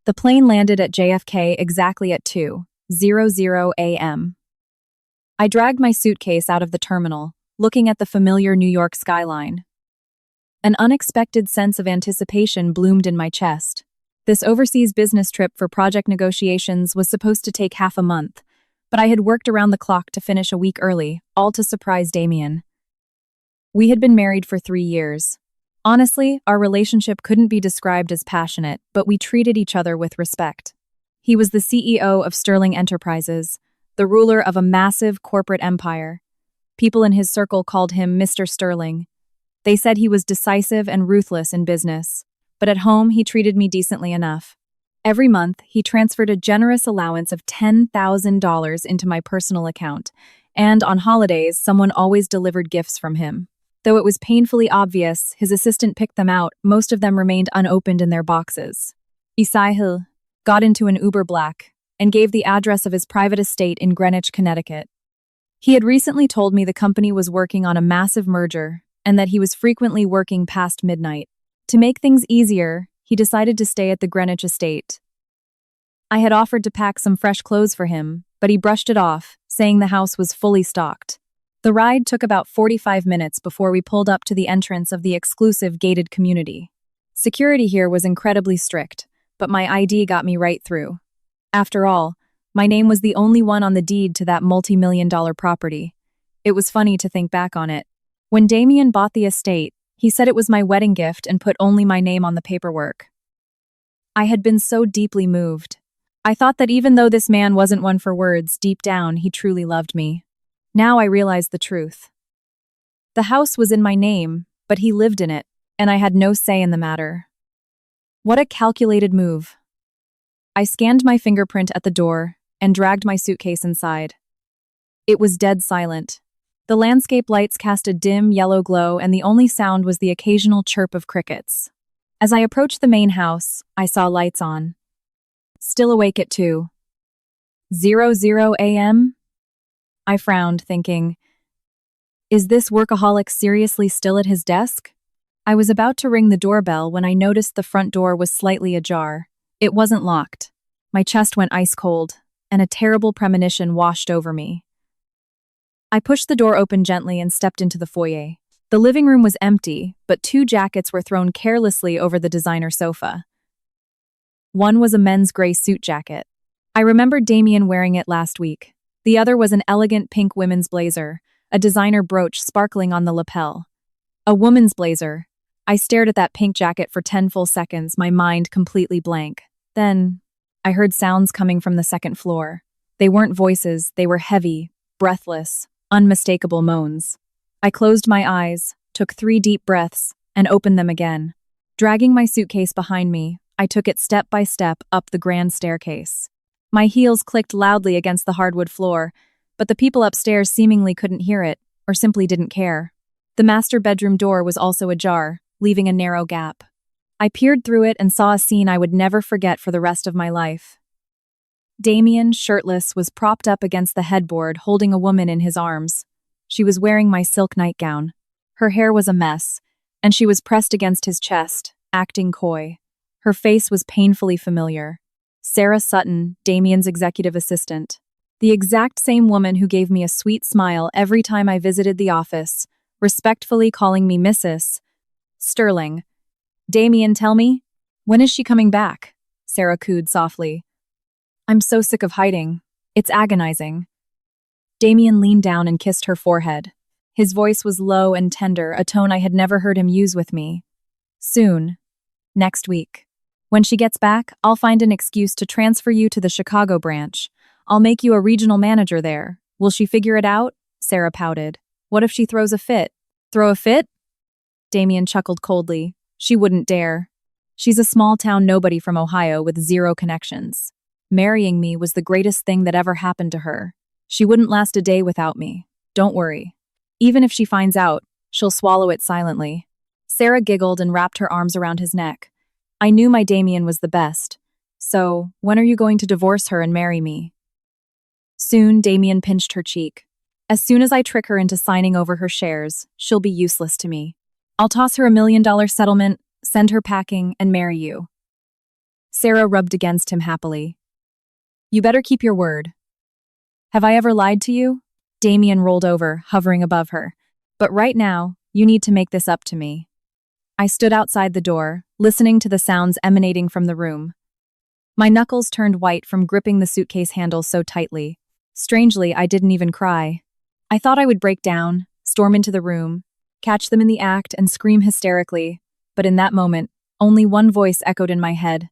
The plane landed at JFK exactly at 2:00 a.m. I dragged my suitcase out of the terminal, looking at the familiar New York skyline. An unexpected sense of anticipation bloomed in my chest. This overseas business trip for project negotiations was supposed to take half a month, but I had worked around the clock to finish a week early, all to surprise Damien. We had been married for 3 years. Honestly, our relationship couldn't be described as passionate, but we treated each other with respect. He was the CEO of Sterling Enterprises, the ruler of a massive corporate empire. People in his circle called him Mr. Sterling. They said he was decisive and ruthless in business, but at home he treated me decently enough. Every month, he transferred a generous allowance of $10,000 into my personal account, and on holidays, someone always delivered gifts from him. Though it was painfully obvious his assistant picked them out, most of them remained unopened in their boxes. Isahil got into an Uber Black and gave the address of his private estate in Greenwich, Connecticut. He had recently told me the company was working on a massive merger and that he was frequently working past midnight. To make things easier, he decided to stay at the Greenwich estate. I had offered to pack some fresh clothes for him, but he brushed it off, saying the house was fully stocked. The ride took about 45 minutes before we pulled up to the entrance of the exclusive gated community. Security here was incredibly strict, but my ID got me right through. After all, my name was the only one on the deed to that multi-million-dollar property. It was funny to think back on it. When Damien bought the estate, he said it was my wedding gift and put only my name on the paperwork. I had been so deeply moved. I thought that even though this man wasn't one for words, deep down he truly loved me. Now I realized the truth. The house was in my name, but he lived in it, and I had no say in the matter. What a calculated move. I scanned my fingerprint at the door and dragged my suitcase inside. It was dead silent. The landscape lights cast a dim yellow glow, and the only sound was the occasional chirp of crickets. As I approached the main house, I saw lights on. Still awake at 2:00 a.m.? I frowned, thinking, is this workaholic seriously still at his desk? I was about to ring the doorbell when I noticed the front door was slightly ajar. It wasn't locked. My chest went ice cold, and a terrible premonition washed over me. I pushed the door open gently and stepped into the foyer. The living room was empty, but 2 jackets were thrown carelessly over the designer sofa. One was a men's gray suit jacket. I remembered Damien wearing it last week. The other was an elegant pink women's blazer, a designer brooch sparkling on the lapel. A woman's blazer. I stared at that pink jacket for 10 full seconds, my mind completely blank. Then, I heard sounds coming from the second floor. They weren't voices, they were heavy, breathless, unmistakable moans. I closed my eyes, took 3 deep breaths, and opened them again. Dragging my suitcase behind me, I took it step by step up the grand staircase. My heels clicked loudly against the hardwood floor, but the people upstairs seemingly couldn't hear it, or simply didn't care. The master bedroom door was also ajar, leaving a narrow gap. I peered through it and saw a scene I would never forget for the rest of my life. Damien, shirtless, was propped up against the headboard, holding a woman in his arms. She was wearing my silk nightgown. Her hair was a mess, and she was pressed against his chest, acting coy. Her face was painfully familiar. Sarah Sutton, Damien's executive assistant. The exact same woman who gave me a sweet smile every time I visited the office, respectfully calling me Mrs. Sterling. Damien, tell me, when is she coming back? Sarah cooed softly. I'm so sick of hiding. It's agonizing. Damien leaned down and kissed her forehead. His voice was low and tender, a tone I had never heard him use with me. Soon. Next week. When she gets back, I'll find an excuse to transfer you to the Chicago branch. I'll make you a regional manager there. Will she figure it out? Sarah pouted. What if she throws a fit? Throw a fit? Damien chuckled coldly. She wouldn't dare. She's a small-town nobody from Ohio with 0 connections. Marrying me was the greatest thing that ever happened to her. She wouldn't last a day without me. Don't worry. Even if she finds out, she'll swallow it silently. Sarah giggled and wrapped her arms around his neck. I knew my Damien was the best. So, when are you going to divorce her and marry me? Soon, Damien pinched her cheek. As soon as I trick her into signing over her shares, she'll be useless to me. I'll toss her $1 million settlement, send her packing, and marry you. Sarah rubbed against him happily. You better keep your word. Have I ever lied to you? Damien rolled over, hovering above her. But right now, you need to make this up to me. I stood outside the door, listening to the sounds emanating from the room. My knuckles turned white from gripping the suitcase handle so tightly. Strangely, I didn't even cry. I thought I would break down, storm into the room, catch them in the act, and scream hysterically. But in that moment, only one voice echoed in my head.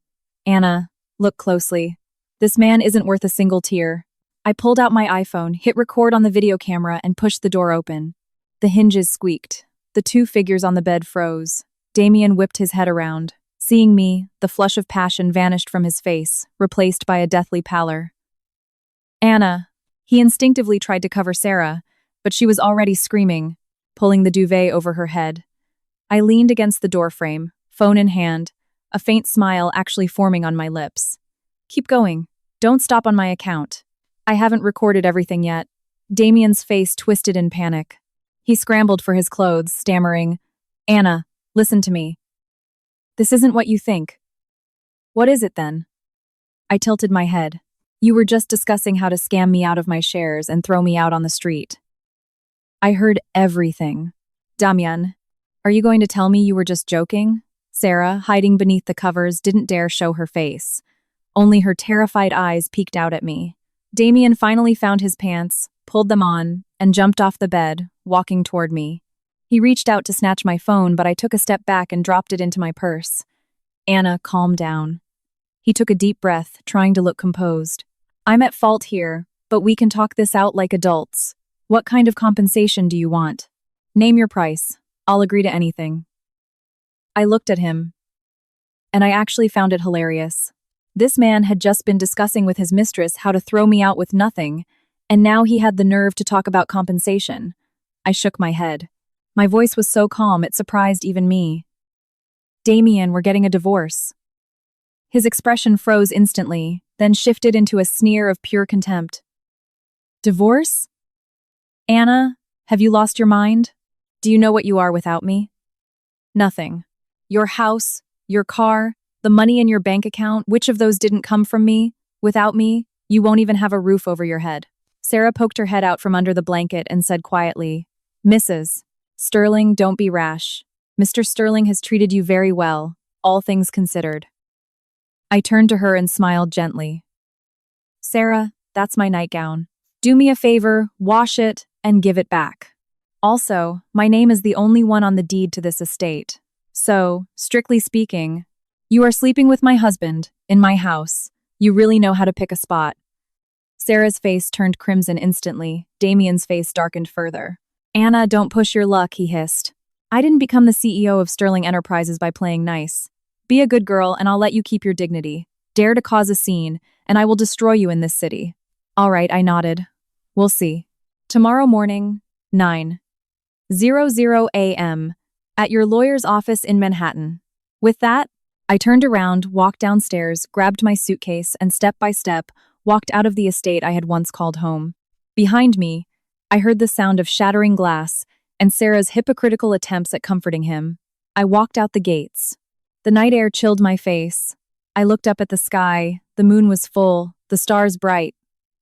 Anna, look closely. This man isn't worth a single tear. I pulled out my iPhone, hit record on the video camera, and pushed the door open. The hinges squeaked. The two figures on the bed froze. Damien whipped his head around. Seeing me, the flush of passion vanished from his face, replaced by a deathly pallor. Anna. He instinctively tried to cover Sarah, but she was already screaming, pulling the duvet over her head. I leaned against the doorframe, phone in hand, a faint smile actually forming on my lips. Keep going. Don't stop on my account. I haven't recorded everything yet. Damien's face twisted in panic. He scrambled for his clothes, stammering, Anna, listen to me. This isn't what you think. What is it then? I tilted my head. You were just discussing how to scam me out of my shares and throw me out on the street. I heard everything. Damien, are you going to tell me you were just joking? Sarah, hiding beneath the covers, didn't dare show her face. Only her terrified eyes peeked out at me. Damien finally found his pants, pulled them on, and jumped off the bed, walking toward me. He reached out to snatch my phone, but I took a step back and dropped it into my purse. Anna, calm down. He took a deep breath, trying to look composed. I'm at fault here, but we can talk this out like adults. What kind of compensation do you want? Name your price. I'll agree to anything. I looked at him, and I actually found it hilarious. This man had just been discussing with his mistress how to throw me out with nothing, and now he had the nerve to talk about compensation. I shook my head. My voice was so calm it surprised even me. Damien, we're getting a divorce. His expression froze instantly, then shifted into a sneer of pure contempt. Divorce? Anna, have you lost your mind? Do you know what you are without me? Nothing. Your house, your car, the money in your bank account, which of those didn't come from me? Without me, you won't even have a roof over your head. Sarah poked her head out from under the blanket and said quietly, Mrs. Sterling, don't be rash. Mr. Sterling has treated you very well, all things considered. I turned to her and smiled gently. Sarah, that's my nightgown. Do me a favor, wash it, and give it back. Also, my name is the only one on the deed to this estate. So, strictly speaking, you are sleeping with my husband, in my house. You really know how to pick a spot. Sarah's face turned crimson instantly. Damien's face darkened further. Anna, don't push your luck, he hissed. I didn't become the CEO of Sterling Enterprises by playing nice. Be a good girl and I'll let you keep your dignity. Dare to cause a scene, and I will destroy you in this city. All right, I nodded. We'll see. Tomorrow morning, 9:00 a.m., at your lawyer's office in Manhattan. With that, I turned around, walked downstairs, grabbed my suitcase, and step by step, walked out of the estate I had once called home. Behind me, I heard the sound of shattering glass and Sarah's hypocritical attempts at comforting him. I walked out the gates. The night air chilled my face. I looked up at the sky. The moon was full, the stars bright.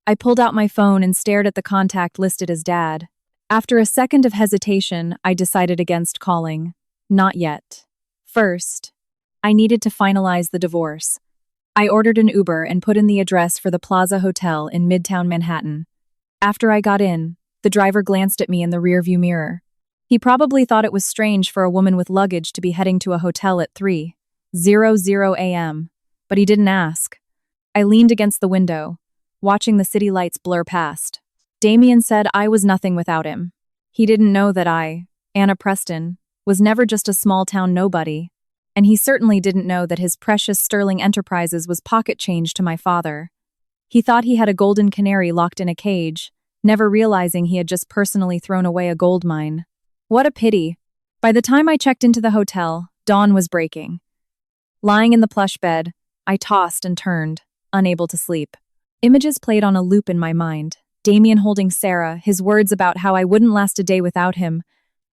I pulled out my phone and stared at the contact listed as Dad. After a second of hesitation, I decided against calling. Not yet. First, I needed to finalize the divorce. I ordered an Uber and put in the address for the Plaza Hotel in Midtown Manhattan. After I got in, the driver glanced at me in the rearview mirror. He probably thought it was strange for a woman with luggage to be heading to a hotel at 3:00 a.m., but he didn't ask. I leaned against the window, watching the city lights blur past. Damien said I was nothing without him. He didn't know that I, Anna Preston, was never just a small-town nobody, and he certainly didn't know that his precious Sterling Enterprises was pocket change to my father. He thought he had a golden canary locked in a cage, never realizing he had just personally thrown away a gold mine. What a pity. By the time I checked into the hotel, dawn was breaking. Lying in the plush bed, I tossed and turned, unable to sleep. Images played on a loop in my mind. Damien holding Sarah, his words about how I wouldn't last a day without him.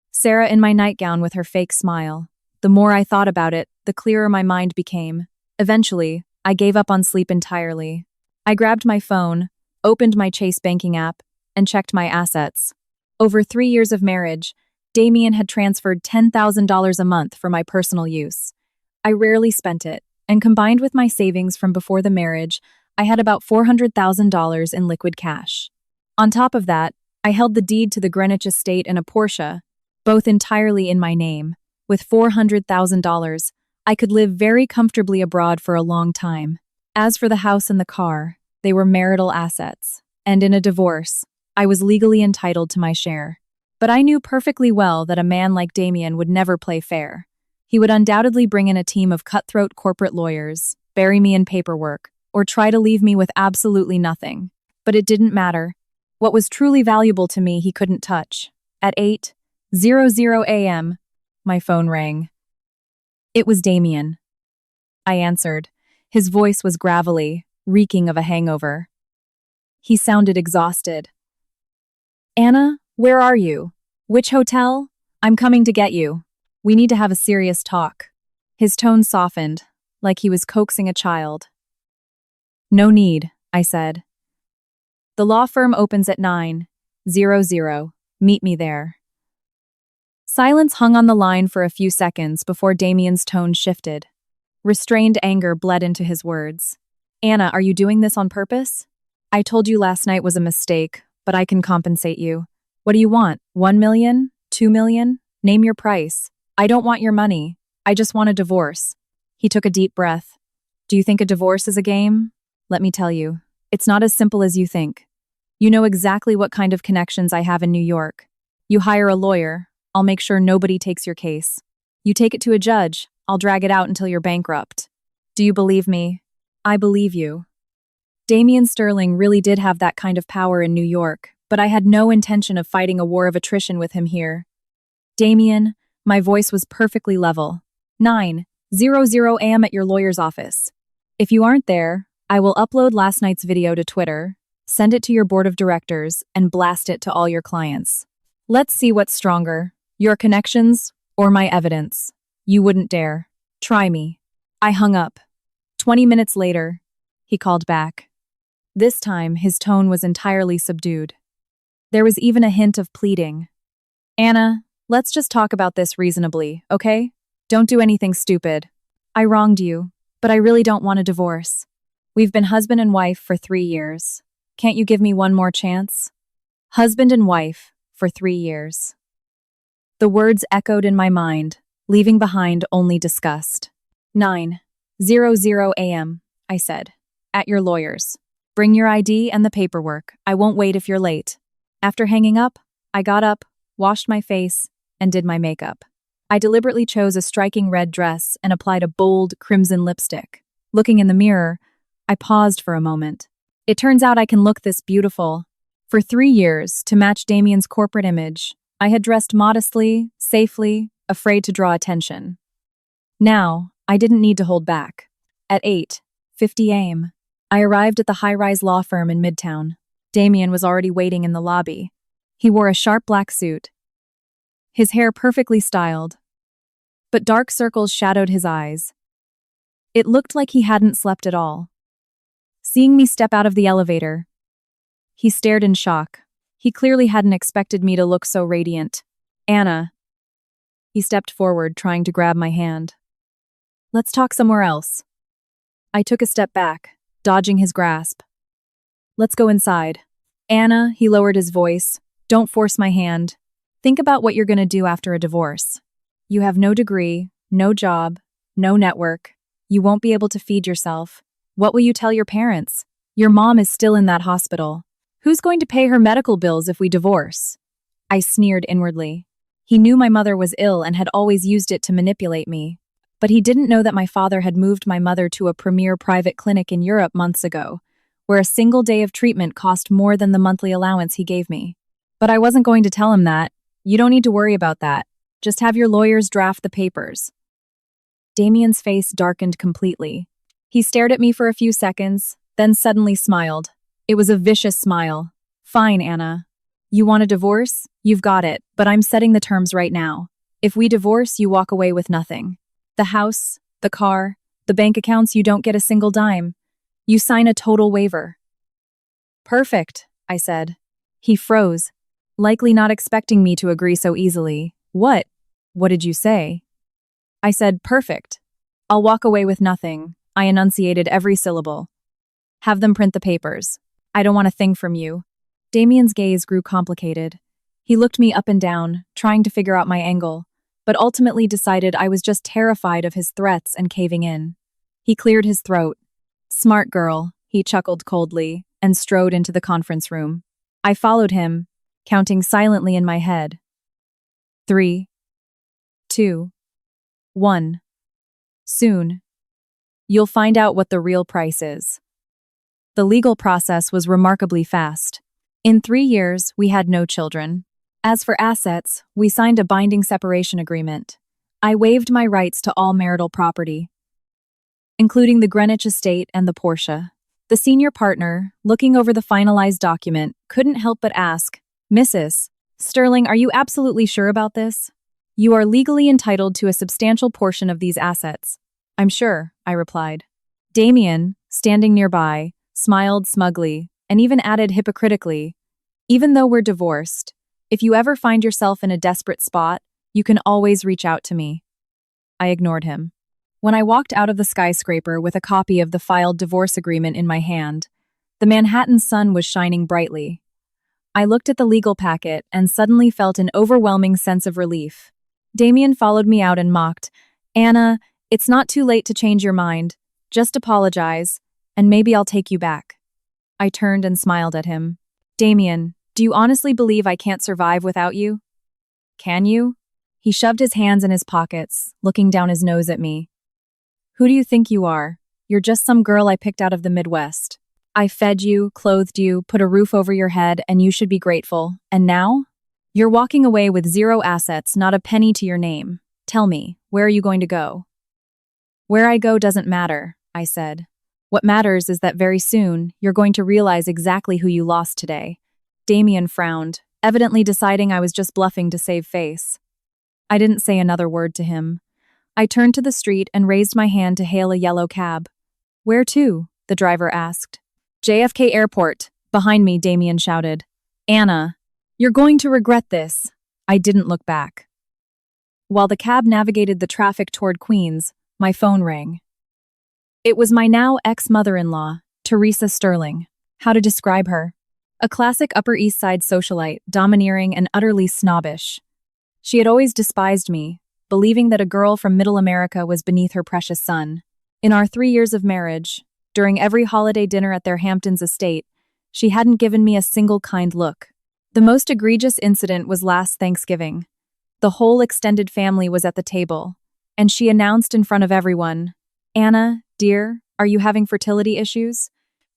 Sarah in my nightgown with her fake smile. The more I thought about it, the clearer my mind became. Eventually, I gave up on sleep entirely. I grabbed my phone, opened my Chase banking app, and checked my assets. Over 3 years of marriage, Damien had transferred $10,000 a month for my personal use. I rarely spent it, and combined with my savings from before the marriage, I had about $400,000 in liquid cash. On top of that, I held the deed to the Greenwich estate and a Porsche, both entirely in my name. With $400,000, I could live very comfortably abroad for a long time. As for the house and the car, they were marital assets, and in a divorce, I was legally entitled to my share. But I knew perfectly well that a man like Damien would never play fair. He would undoubtedly bring in a team of cutthroat corporate lawyers, bury me in paperwork, or try to leave me with absolutely nothing. But it didn't matter. What was truly valuable to me he couldn't touch. At 8:00 a.m., my phone rang. It was Damien. I answered. His voice was gravelly, reeking of a hangover. He sounded exhausted. "Anna, where are you? Which hotel? I'm coming to get you. We need to have a serious talk." His tone softened, like he was coaxing a child. "No need," I said. "The law firm opens at 9:00. Meet me there." Silence hung on the line for a few seconds before Damien's tone shifted. Restrained anger bled into his words. "Anna, are you doing this on purpose? I told you last night was a mistake, but I can compensate you. What do you want? 1 million? 2 million? Name your price. I don't want your money. I just want a divorce." He took a deep breath. "Do you think a divorce is a game? Let me tell you, it's not as simple as you think. You know exactly what kind of connections I have in New York. You hire a lawyer, I'll make sure nobody takes your case. You take it to a judge, I'll drag it out until you're bankrupt. Do you believe me? I believe you." Damien Sterling really did have that kind of power in New York, but I had no intention of fighting a war of attrition with him here. "Damien," my voice was perfectly level. 9:00 a.m. at your lawyer's office. If you aren't there, I will upload last night's video to Twitter, send it to your board of directors, and blast it to all your clients. Let's see what's stronger, your connections or my evidence. You wouldn't dare. Try me. I hung up. 20 minutes later, he called back. This time, his tone was entirely subdued. There was even a hint of pleading. "Anna, let's just talk about this reasonably, okay? Don't do anything stupid. I wronged you, but I really don't want a divorce. We've been husband and wife for 3 years. Can't you give me one more chance?" Husband and wife for 3 years. The words echoed in my mind, leaving behind only disgust. 9:00 a.m., I said. "At your lawyer's. Bring your ID and the paperwork. I won't wait if you're late." After hanging up, I got up, washed my face, and did my makeup. I deliberately chose a striking red dress and applied a bold crimson lipstick. Looking in the mirror, I paused for a moment. It turns out I can look this beautiful. For 3 years, to match Damien's corporate image, I had dressed modestly, safely, afraid to draw attention. Now, I didn't need to hold back. At 8:50 a.m., I arrived at the high-rise law firm in Midtown. Damien was already waiting in the lobby. He wore a sharp black suit, his hair perfectly styled, but dark circles shadowed his eyes. It looked like he hadn't slept at all. Seeing me step out of the elevator, he stared in shock. He clearly hadn't expected me to look so radiant. "Anna." He stepped forward, trying to grab my hand. "Let's talk somewhere else." I took a step back, dodging his grasp. "Let's go inside." "Anna," he lowered his voice, "don't force my hand. Think about what you're going to do after a divorce. You have no degree, no job, no network. You won't be able to feed yourself. What will you tell your parents? Your mom is still in that hospital. Who's going to pay her medical bills if we divorce?" I sneered inwardly. He knew my mother was ill and had always used it to manipulate me. But he didn't know that my father had moved my mother to a premier private clinic in Europe months ago, where a single day of treatment cost more than the monthly allowance he gave me. But I wasn't going to tell him that. "You don't need to worry about that. Just have your lawyers draft the papers." Damien's face darkened completely. He stared at me for a few seconds, then suddenly smiled. It was a vicious smile. "Fine, Anna. You want a divorce? You've got it, but I'm setting the terms right now. If we divorce, you walk away with nothing. The house, the car, The bank accounts, you don't get a single dime. You sign a total waiver. Perfect, I said. He froze, likely not expecting me to agree so easily. What? What did you say? I said, perfect. I'll walk away with nothing. I enunciated every syllable. Have them print the papers. I don't want a thing from you. Damien's gaze grew complicated. He looked me up and down, trying to figure out my angle, but ultimately decided I was just terrified of his threats and caving in. He cleared his throat. Smart girl, he chuckled coldly, and strode into the conference room. I followed him, counting silently in my head. 3, 2, 1. Soon. You'll find out what the real price is. The legal process was remarkably fast. In 3 years, we had no children. As for assets, we signed a binding separation agreement. I waived my rights to all marital property, including the Greenwich estate and the Porsche. The senior partner, looking over the finalized document, couldn't help but ask, Mrs. Sterling, are you absolutely sure about this? You are legally entitled to a substantial portion of these assets. I'm sure, I replied. Damien, standing nearby, smiled smugly, and even added hypocritically, even though we're divorced, if you ever find yourself in a desperate spot, you can always reach out to me. I ignored him. When I walked out of the skyscraper with a copy of the filed divorce agreement in my hand, the Manhattan sun was shining brightly. I looked at the legal packet and suddenly felt an overwhelming sense of relief. Damien followed me out and mocked, Anna, it's not too late to change your mind. Just apologize, and maybe I'll take you back. I turned and smiled at him. Damien, do you honestly believe I can't survive without you? Can you? He shoved his hands in his pockets, looking down his nose at me. Who do you think you are? You're just some girl I picked out of the Midwest. I fed you, clothed you, put a roof over your head, and you should be grateful. And now? You're walking away with 0 assets, not a penny to your name. Tell me, where are you going to go? Where I go doesn't matter, I said. What matters is that very soon, you're going to realize exactly who you lost today. Damien frowned, evidently deciding I was just bluffing to save face. I didn't say another word to him. I turned to the street and raised my hand to hail a yellow cab. Where to? The driver asked. JFK Airport. Behind me, Damien shouted. Anna, you're going to regret this. I didn't look back. While the cab navigated the traffic toward Queens, my phone rang. It was my now ex-mother-in-law, Teresa Sterling. How to describe her? A classic Upper East Side socialite, domineering and utterly snobbish. She had always despised me, believing that a girl from Middle America was beneath her precious son. In our 3 years of marriage, during every holiday dinner at their Hamptons estate, she hadn't given me a single kind look. The most egregious incident was last Thanksgiving. The whole extended family was at the table, and she announced in front of everyone, Anna, dear, are you having fertility issues?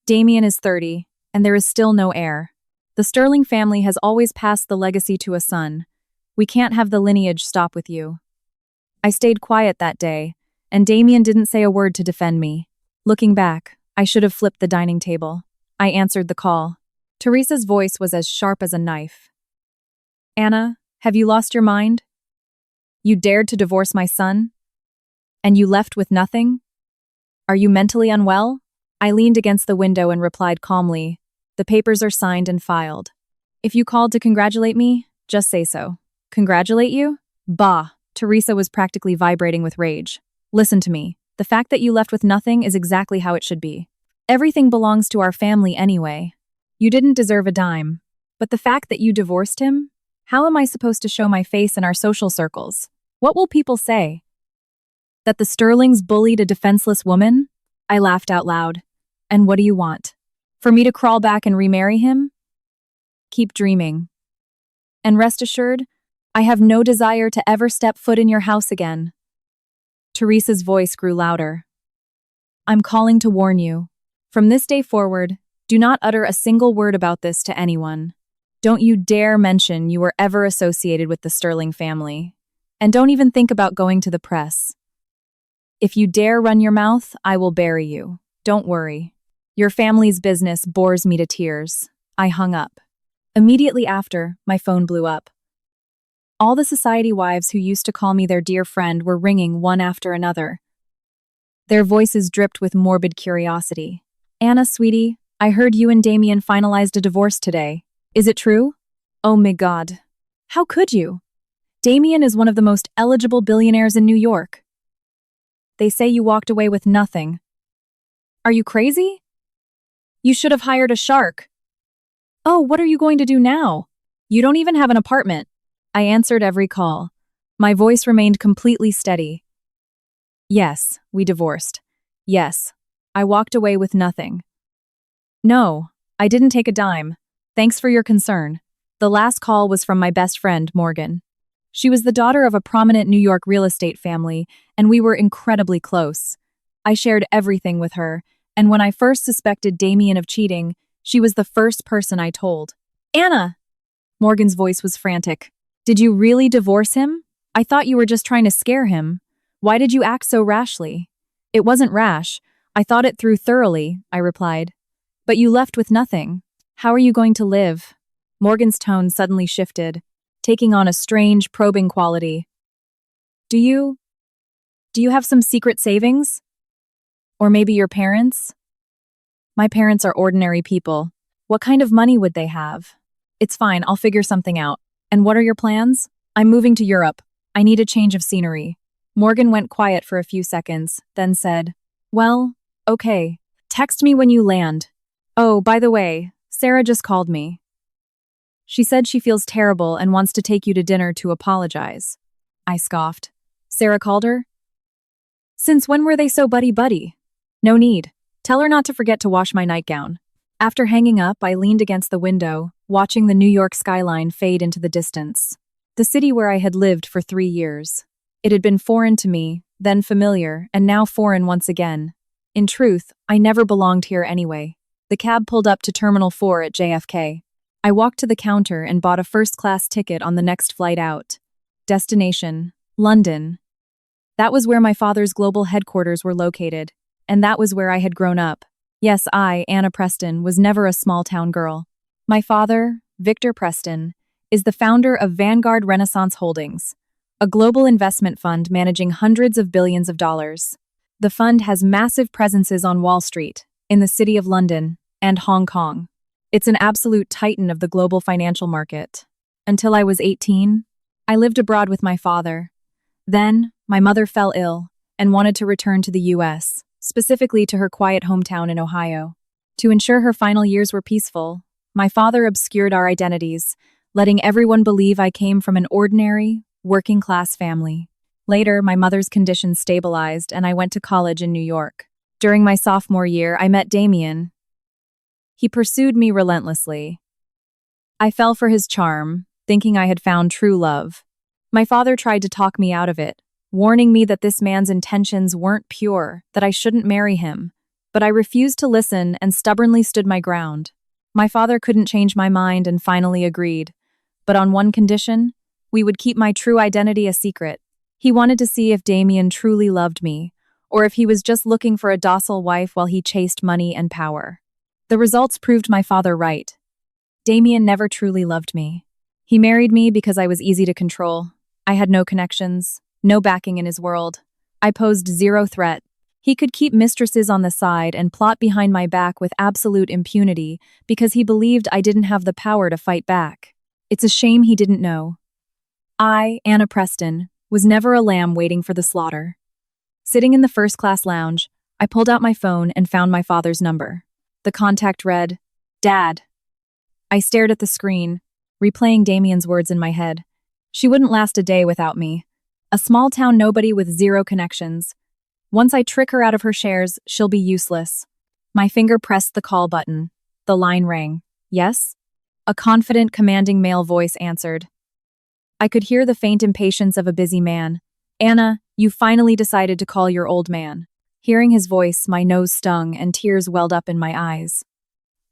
Damien is 30, and there is still no heir. The Sterling family has always passed the legacy to a son. We can't have the lineage stop with you. I stayed quiet that day, and Damien didn't say a word to defend me. Looking back, I should have flipped the dining table. I answered the call. Teresa's voice was as sharp as a knife. Anna, have you lost your mind? You dared to divorce my son? And you left with nothing? Are you mentally unwell? I leaned against the window and replied calmly, the papers are signed and filed. If you called to congratulate me, just say so. Congratulate you? Bah! Teresa was practically vibrating with rage. Listen to me. The fact that you left with nothing is exactly how it should be. Everything belongs to our family anyway. You didn't deserve a dime. But the fact that you divorced him? How am I supposed to show my face in our social circles? What will people say? That the Sterlings bullied a defenseless woman? I laughed out loud. And what do you want? For me to crawl back and remarry him? Keep dreaming. And rest assured, I have no desire to ever step foot in your house again. Teresa's voice grew louder. I'm calling to warn you. From this day forward, do not utter a single word about this to anyone. Don't you dare mention you were ever associated with the Sterling family. And don't even think about going to the press. If you dare run your mouth, I will bury you. Don't worry. Your family's business bores me to tears. I hung up. Immediately after, my phone blew up. All the society wives who used to call me their dear friend were ringing one after another. Their voices dripped with morbid curiosity. Anna, sweetie, I heard you and Damien finalized a divorce today. Is it true? Oh my God. How could you? Damien is one of the most eligible billionaires in New York. They say you walked away with nothing. Are you crazy? You should have hired a shark. Oh, what are you going to do now? You don't even have an apartment. I answered every call. My voice remained completely steady. Yes, we divorced. Yes, I walked away with nothing. No, I didn't take a dime. Thanks for your concern. The last call was from my best friend, Morgan. She was the daughter of a prominent New York real estate family, and we were incredibly close. I shared everything with her, and when I first suspected Damien of cheating, she was the first person I told. Anna! Morgan's voice was frantic. Did you really divorce him? I thought you were just trying to scare him. Why did you act so rashly? It wasn't rash. I thought it through thoroughly, I replied. But you left with nothing. How are you going to live? Morgan's tone suddenly shifted, taking on a strange, probing quality. Do you have some secret savings? Or maybe your parents? My parents are ordinary people. What kind of money would they have? It's fine, I'll figure something out. And what are your plans? I'm moving to Europe. I need a change of scenery. Morgan went quiet for a few seconds, then said, Well, okay. Text me when you land. Oh, by the way, Sarah just called me. She said she feels terrible and wants to take you to dinner to apologize. I scoffed. Sarah called her? Since when were they so buddy-buddy? No need. Tell her not to forget to wash my nightgown. After hanging up, I leaned against the window, watching the New York skyline fade into the distance. The city where I had lived for 3 years. It had been foreign to me, then familiar, and now foreign once again. In truth, I never belonged here anyway. The cab pulled up to Terminal 4 at JFK. I walked to the counter and bought a first-class ticket on the next flight out. Destination: London. That was where my father's global headquarters were located, and that was where I had grown up. Yes, I, Anna Preston, was never a small-town girl. My father, Victor Preston, is the founder of Vanguard Renaissance Holdings, a global investment fund managing hundreds of billions of dollars. The fund has massive presences on Wall Street, in the City of London, and Hong Kong. It's an absolute titan of the global financial market. Until I was 18, I lived abroad with my father. Then, my mother fell ill and wanted to return to the U.S., specifically to her quiet hometown in Ohio. To ensure her final years were peaceful, my father obscured our identities, letting everyone believe I came from an ordinary, working-class family. Later, my mother's condition stabilized and I went to college in New York. During my sophomore year, I met Damien. He pursued me relentlessly. I fell for his charm, thinking I had found true love. My father tried to talk me out of it, warning me that this man's intentions weren't pure, that I shouldn't marry him. But I refused to listen and stubbornly stood my ground. My father couldn't change my mind and finally agreed. But on one condition, we would keep my true identity a secret. He wanted to see if Damien truly loved me, or if he was just looking for a docile wife while he chased money and power. The results proved my father right. Damien never truly loved me. He married me because I was easy to control. I had no connections, no backing in his world. I posed zero threat. He could keep mistresses on the side and plot behind my back with absolute impunity because he believed I didn't have the power to fight back. It's a shame he didn't know. I, Anna Preston, was never a lamb waiting for the slaughter. Sitting in the first-class lounge, I pulled out my phone and found my father's number. The contact read, Dad. I stared at the screen, replaying Damien's words in my head. She wouldn't last a day without me. A small-town nobody with zero connections. Once I trick her out of her shares, she'll be useless. My finger pressed the call button. The line rang. Yes? A confident, commanding male voice answered. I could hear the faint impatience of a busy man. Anna, you finally decided to call your old man. Hearing his voice, my nose stung and tears welled up in my eyes.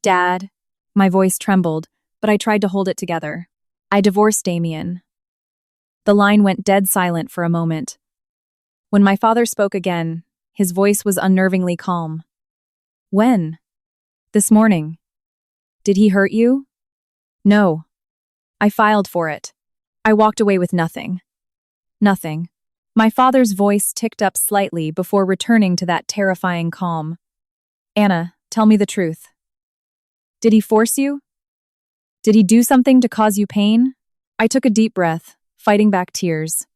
Dad. My voice trembled, but I tried to hold it together. I divorced Damien. The line went dead silent for a moment. When my father spoke again, his voice was unnervingly calm. When? This morning. Did he hurt you? No. I filed for it. I walked away with nothing. Nothing. My father's voice ticked up slightly before returning to that terrifying calm. Anna, tell me the truth. Did he force you? Did he do something to cause you pain? I took a deep breath, fighting back tears.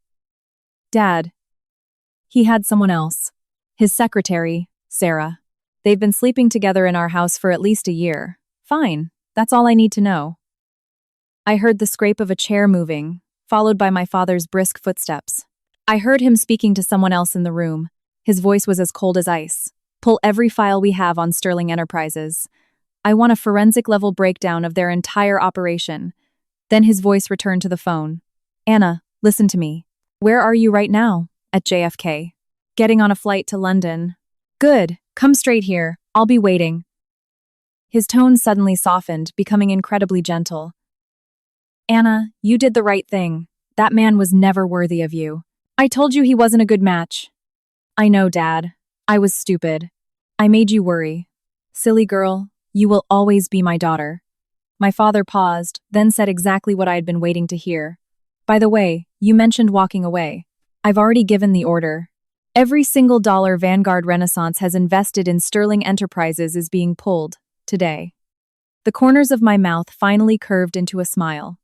Dad. He had someone else. His secretary, Sarah. They've been sleeping together in our house for at least a year. Fine, that's all I need to know. I heard the scrape of a chair moving, followed by my father's brisk footsteps. I heard him speaking to someone else in the room. His voice was as cold as ice. Pull every file we have on Sterling Enterprises. I want a forensic-level breakdown of their entire operation. Then his voice returned to the phone. Anna, listen to me. Where are you right now? At JFK. Getting on a flight to London. Good, come straight here. I'll be waiting. His tone suddenly softened, becoming incredibly gentle. Anna, you did the right thing. That man was never worthy of you. I told you he wasn't a good match. I know, Dad. I was stupid. I made you worry. Silly girl, you will always be my daughter. My father paused, then said exactly what I had been waiting to hear. By the way, you mentioned walking away. I've already given the order. Every single dollar Vanguard Renaissance has invested in Sterling Enterprises is being pulled, today. The corners of my mouth finally curved into a smile.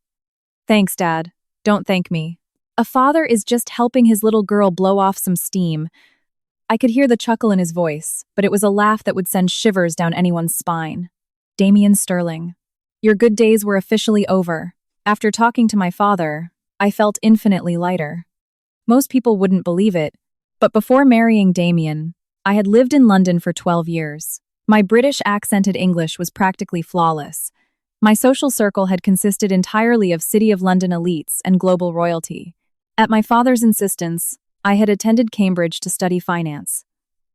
Thanks, Dad. Don't thank me. A father is just helping his little girl blow off some steam. I could hear the chuckle in his voice, but it was a laugh that would send shivers down anyone's spine. Damian Sterling. Your good days were officially over. After talking to my father, I felt infinitely lighter. Most people wouldn't believe it, but before marrying Damian, I had lived in London for 12 years. My British accented English was practically flawless. My social circle had consisted entirely of City of London elites and global royalty. At my father's insistence, I had attended Cambridge to study finance.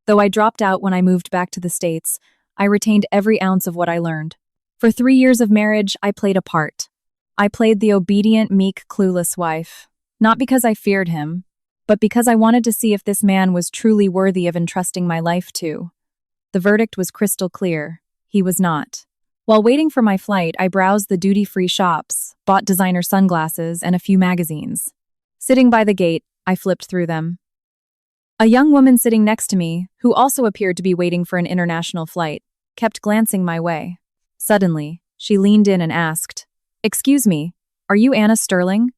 Though I dropped out when I moved back to the States, I retained every ounce of what I learned. For 3 years of marriage, I played a part. I played the obedient, meek, clueless wife. Not because I feared him, but because I wanted to see if this man was truly worthy of entrusting my life to. The verdict was crystal clear. He was not. While waiting for my flight, I browsed the duty-free shops, bought designer sunglasses, and a few magazines. Sitting by the gate, I flipped through them. A young woman sitting next to me, who also appeared to be waiting for an international flight, kept glancing my way. Suddenly, she leaned in and asked, "Excuse me, are you Anna Sterling?"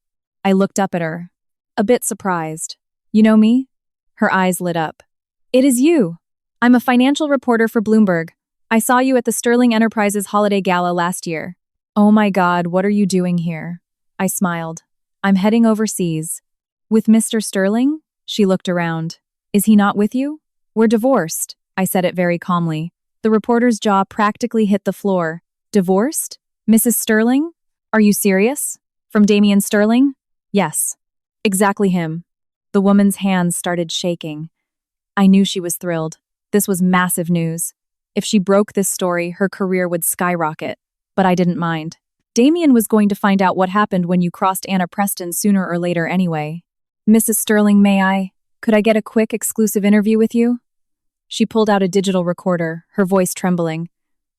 I looked up at her, a bit surprised. "You know me?" Her eyes lit up. "It is you. I'm a financial reporter for Bloomberg. I saw you at the Sterling Enterprises holiday gala last year." "Oh my God, what are you doing here?" I smiled. "I'm heading overseas." "With Mr. Sterling?" She looked around. "Is he not with you?" "We're divorced," I said it very calmly. The reporter's jaw practically hit the floor. "Divorced? Mrs. Sterling? Are you serious? From Damian Sterling?" "Yes. Exactly him." The woman's hands started shaking. I knew she was thrilled. This was massive news. If she broke this story, her career would skyrocket. But I didn't mind. Damian was going to find out what happened when you crossed Anna Preston sooner or later anyway. "Mrs. Sterling, could I get a quick exclusive interview with you?" She pulled out a digital recorder, her voice trembling.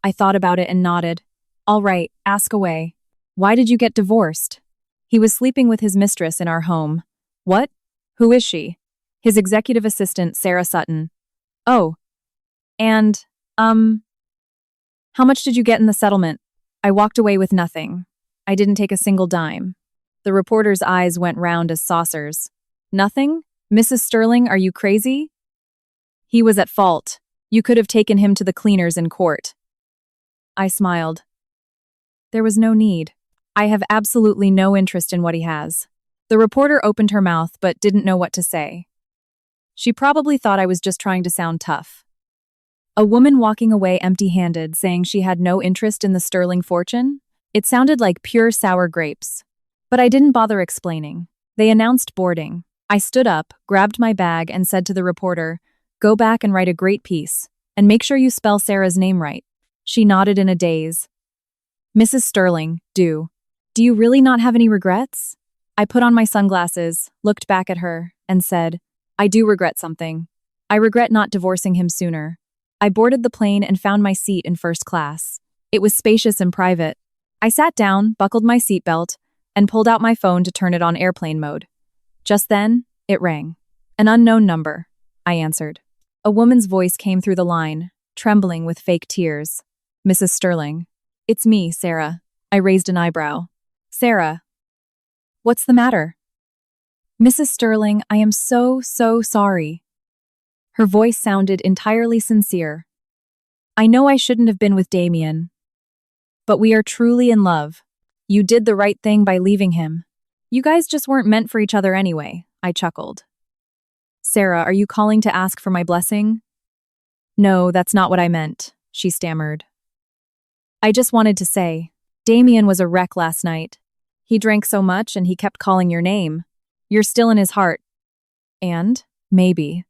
I thought about it and nodded. "All right, ask away." "Why did you get divorced?" "He was sleeping with his mistress in our home." "What? Who is she?" "His executive assistant, Sarah Sutton." "Oh. And, how much did you get in the settlement?" I walked away with nothing. I didn't take a single dime. The reporter's eyes went round as saucers. "Nothing? Mrs. Sterling, are you crazy?" "He was at fault. You could have taken him to the cleaners in court." I smiled. There was no need. I have absolutely no interest in what he has. The reporter opened her mouth but didn't know what to say. She probably thought I was just trying to sound tough. A woman walking away empty-handed saying she had no interest in the Sterling fortune? It sounded like pure sour grapes. But I didn't bother explaining. They announced boarding. I stood up, grabbed my bag, and said to the reporter, "Go back and write a great piece, and make sure you spell Sarah's name right." She nodded in a daze. "Mrs. Sterling, do you really not have any regrets?" I put on my sunglasses, looked back at her, and said, "I do regret something. I regret not divorcing him sooner." I boarded the plane and found my seat in first class. It was spacious and private. I sat down, buckled my seatbelt, and pulled out my phone to turn it on airplane mode. Just then, it rang. An unknown number, I answered. A woman's voice came through the line, trembling with fake tears. Mrs. Sterling. It's me, Sarah. I raised an eyebrow. Sarah. What's the matter? Mrs. Sterling, I am so sorry. Her voice sounded entirely sincere. I know I shouldn't have been with Damien. But we are truly in love. You did the right thing by leaving him. You guys just weren't meant for each other anyway, I chuckled. Sarah, are you calling to ask for my blessing? No, that's not what I meant, she stammered. I just wanted to say, Damien was a wreck last night. He drank so much and he kept calling your name. You're still in his heart. And, maybe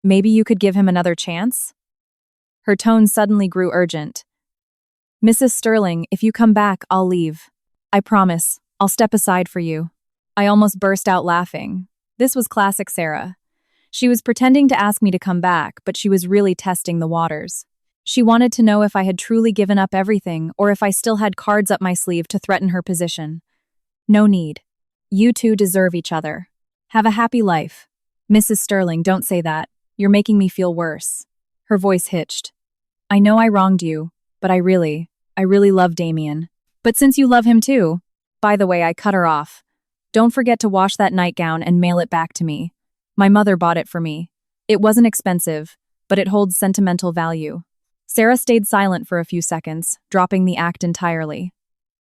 you could give him another chance? Her tone suddenly grew urgent. Mrs. Sterling, if you come back, I'll leave. I promise, I'll step aside for you. I almost burst out laughing. This was classic Sarah. She was pretending to ask me to come back, but she was really testing the waters. She wanted to know if I had truly given up everything or if I still had cards up my sleeve to threaten her position. No need. You two deserve each other. Have a happy life. Mrs. Sterling, don't say that. You're making me feel worse. Her voice hitched. I know I wronged you, but I really love Damien. But since you love him too, by the way, I cut her off. Don't forget to wash that nightgown and mail it back to me. My mother bought it for me. It wasn't expensive, but it holds sentimental value. Sarah stayed silent for a few seconds, dropping the act entirely.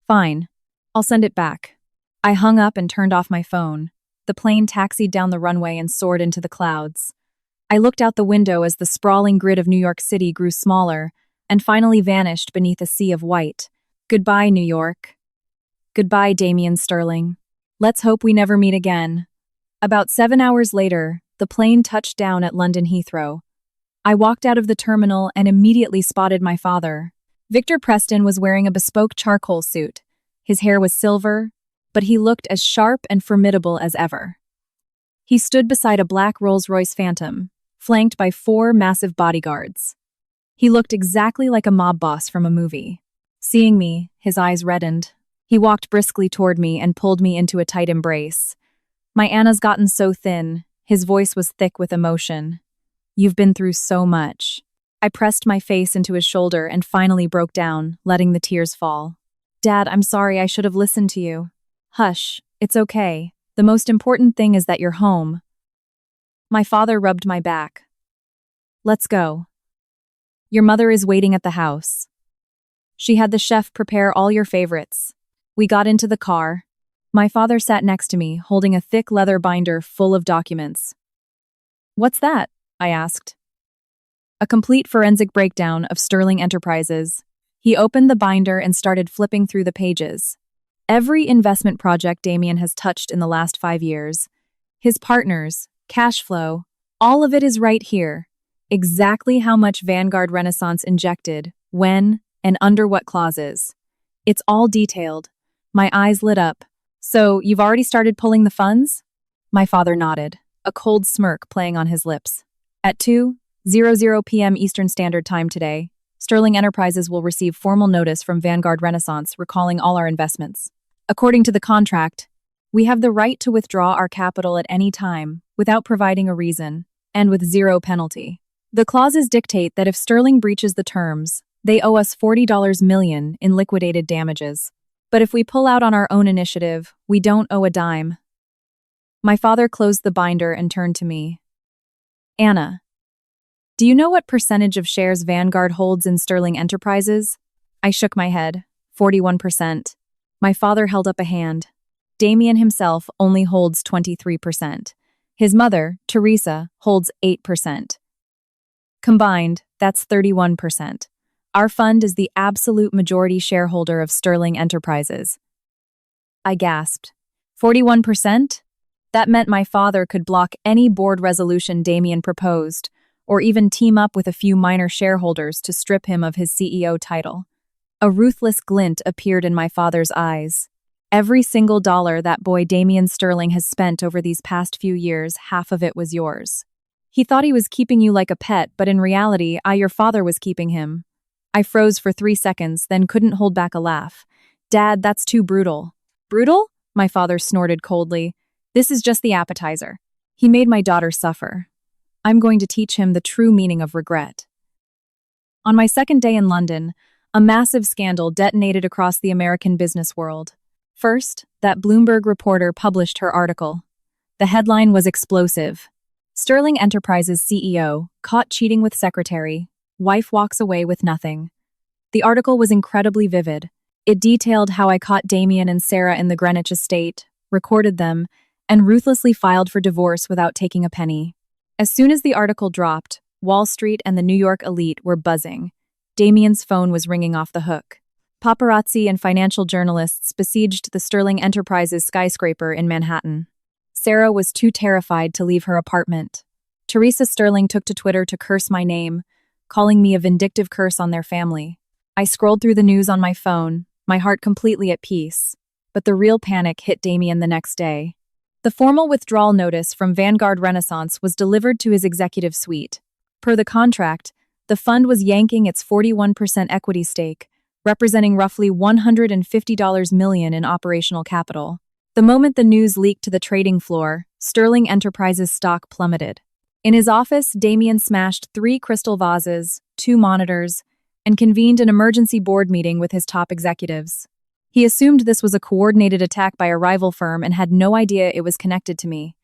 Fine. I'll send it back. I hung up and turned off my phone. The plane taxied down the runway and soared into the clouds. I looked out the window as the sprawling grid of New York City grew smaller and finally vanished beneath a sea of white. Goodbye, New York. Goodbye, Damien Sterling. Let's hope we never meet again. About 7 hours later, the plane touched down at London Heathrow. I walked out of the terminal and immediately spotted my father. Victor Preston was wearing a bespoke charcoal suit. His hair was silver, but he looked as sharp and formidable as ever. He stood beside a black Rolls-Royce Phantom, flanked by 4 massive bodyguards. He looked exactly like a mob boss from a movie. Seeing me, his eyes reddened. He walked briskly toward me and pulled me into a tight embrace. My Anna's gotten so thin, his voice was thick with emotion. You've been through so much. I pressed my face into his shoulder and finally broke down, letting the tears fall. Dad, I'm sorry, I should have listened to you. Hush, it's okay. The most important thing is that you're home. My father rubbed my back. Let's go. Your mother is waiting at the house. She had the chef prepare all your favorites. We got into the car. My father sat next to me, holding a thick leather binder full of documents. What's that? I asked. A complete forensic breakdown of Sterling Enterprises. He opened the binder and started flipping through the pages. Every investment project Damien has touched in the last 5 years. His partners, cash flow, all of it is right here. Exactly how much Vanguard Renaissance injected, when, and under what clauses. It's all detailed. My eyes lit up. So, you've already started pulling the funds? My father nodded, a cold smirk playing on his lips. At 2:00 p.m. Eastern Standard Time today, Sterling Enterprises will receive formal notice from Vanguard Renaissance recalling all our investments. According to the contract, we have the right to withdraw our capital at any time without providing a reason and with zero penalty. The clauses dictate that if Sterling breaches the terms, they owe us $40 million in liquidated damages. But if we pull out on our own initiative, we don't owe a dime. My father closed the binder and turned to me. Anna, do you know what percentage of shares Vanguard holds in Sterling Enterprises? I shook my head. 41%. My father held up a hand. Damien himself only holds 23%. His mother, Teresa, holds 8%. Combined, that's 31%. Our fund is the absolute majority shareholder of Sterling Enterprises. I gasped. 41%? That meant my father could block any board resolution Damien proposed, or even team up with a few minor shareholders to strip him of his CEO title. A ruthless glint appeared in my father's eyes. Every single dollar that boy Damien Sterling has spent over these past few years, half of it was yours. He thought he was keeping you like a pet, but in reality, your father was keeping him. I froze for 3 seconds, then couldn't hold back a laugh. Dad, that's too brutal. Brutal? My father snorted coldly. This is just the appetizer. He made my daughter suffer. I'm going to teach him the true meaning of regret. On my second day in London, a massive scandal detonated across the American business world. First, that Bloomberg reporter published her article. The headline was explosive. Sterling Enterprises CEO, caught cheating with secretary. Wife walks away with nothing. The article was incredibly vivid. It detailed how I caught Damien and Sarah in the Greenwich estate, recorded them, and ruthlessly filed for divorce without taking a penny. As soon as the article dropped, Wall Street and the New York elite were buzzing. Damien's phone was ringing off the hook. Paparazzi and financial journalists besieged the Sterling Enterprises skyscraper in Manhattan. Sarah was too terrified to leave her apartment. Teresa Sterling took to Twitter to curse my name, calling me a vindictive curse on their family. I scrolled through the news on my phone, my heart completely at peace. But the real panic hit Damien the next day. The formal withdrawal notice from Vanguard Renaissance was delivered to his executive suite. Per the contract, the fund was yanking its 41% equity stake, representing roughly $150 million in operational capital. The moment the news leaked to the trading floor, Sterling Enterprises stock plummeted. In his office, Damien smashed 3 crystal vases, 2 monitors, and convened an emergency board meeting with his top executives. He assumed this was a coordinated attack by a rival firm and had no idea it was connected to me.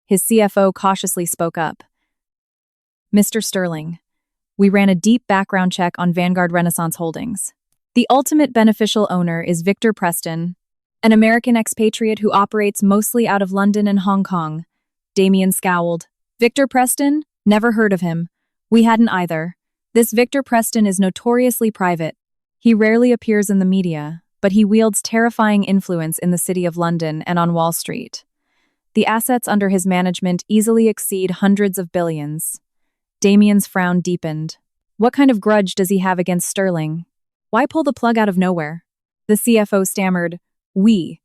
His CFO cautiously spoke up. Mr. Sterling, we ran a deep background check on Vanguard Renaissance Holdings. The ultimate beneficial owner is Victor Preston, an American expatriate who operates mostly out of London and Hong Kong. Damien scowled. Victor Preston? Never heard of him. We hadn't either. This Victor Preston is notoriously private. He rarely appears in the media, but he wields terrifying influence in the city of London and on Wall Street. The assets under his management easily exceed hundreds of billions. Damien's frown deepened. What kind of grudge does he have against Sterling? Why pull the plug out of nowhere? The CFO stammered, We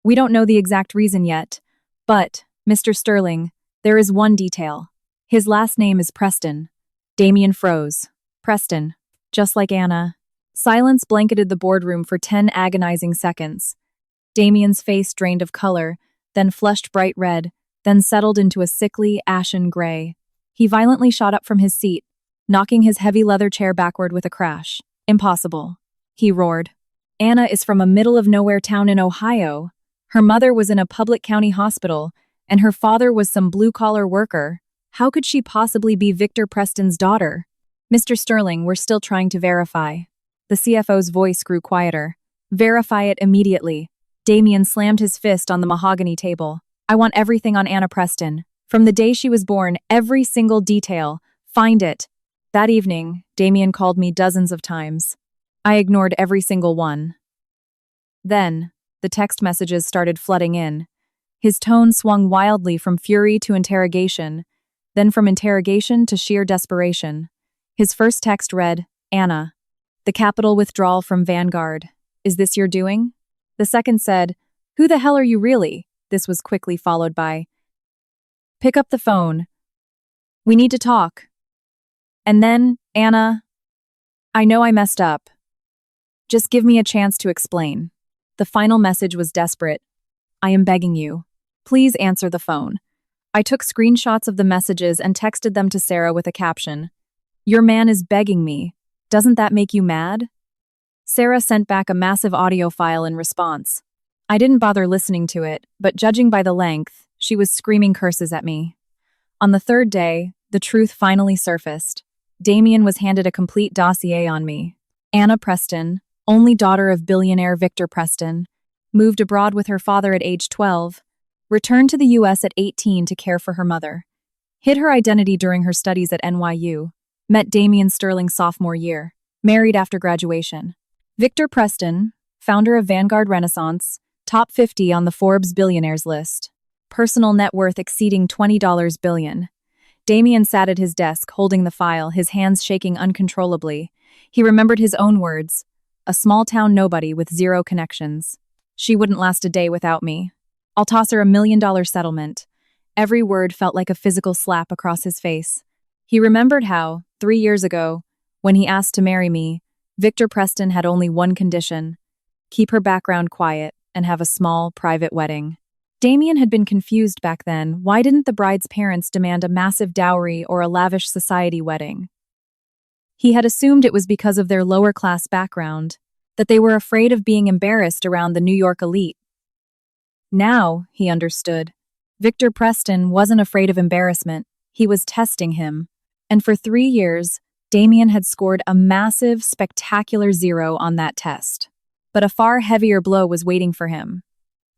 don't know the exact reason yet, but, Mr. Sterling, there is one detail. His last name is Preston. Damien froze. Preston. Just like Anna. Silence blanketed the boardroom for 10 agonizing seconds. Damien's face drained of color, then flushed bright red, then settled into a sickly, ashen gray. He violently shot up from his seat, knocking his heavy leather chair backward with a crash. Impossible, he roared. Anna is from a middle-of-nowhere town in Ohio. Her mother was in a public county hospital, and her father was some blue-collar worker. How could she possibly be Victor Preston's daughter? Mr. Sterling, we're still trying to verify. The CFO's voice grew quieter. Verify it immediately. Damien slammed his fist on the mahogany table. I want everything on Anna Preston. From the day she was born, every single detail. Find it. That evening, Damien called me dozens of times. I ignored every single one. Then, the text messages started flooding in. His tone swung wildly from fury to interrogation, then from interrogation to sheer desperation. His first text read, Anna, the capital withdrawal from Vanguard. Is this your doing? The second said, Who the hell are you really? This was quickly followed by, Pick up the phone. We need to talk. And then, Anna, I know I messed up. Just give me a chance to explain. The final message was desperate. I am begging you. Please answer the phone. I took screenshots of the messages and texted them to Sarah with a caption. Your man is begging me. Doesn't that make you mad? Sarah sent back a massive audio file in response. I didn't bother listening to it, but judging by the length, she was screaming curses at me. On the third day, the truth finally surfaced. Damien was handed a complete dossier on me. Anna Preston, only daughter of billionaire Victor Preston, moved abroad with her father at age 12, returned to the U.S. at 18 to care for her mother, hid her identity during her studies at NYU, met Damien Sterling's sophomore year, married after graduation. Victor Preston, founder of Vanguard Renaissance, top 50 on the Forbes billionaires list. Personal net worth exceeding $20 billion. Damien sat at his desk, holding the file, his hands shaking uncontrollably. He remembered his own words. A small-town nobody with zero connections. She wouldn't last a day without me. I'll toss her $1 million settlement. Every word felt like a physical slap across his face. He remembered how, 3 years ago, when he asked to marry me, Victor Preston had only one condition: keep her background quiet and have a small, private wedding. Damien had been confused back then. Why didn't the bride's parents demand a massive dowry or a lavish society wedding? He had assumed it was because of their lower-class background, that they were afraid of being embarrassed around the New York elite. Now, he understood. Victor Preston wasn't afraid of embarrassment. He was testing him. And for 3 years, Damien had scored a massive, spectacular 0 on that test. But a far heavier blow was waiting for him.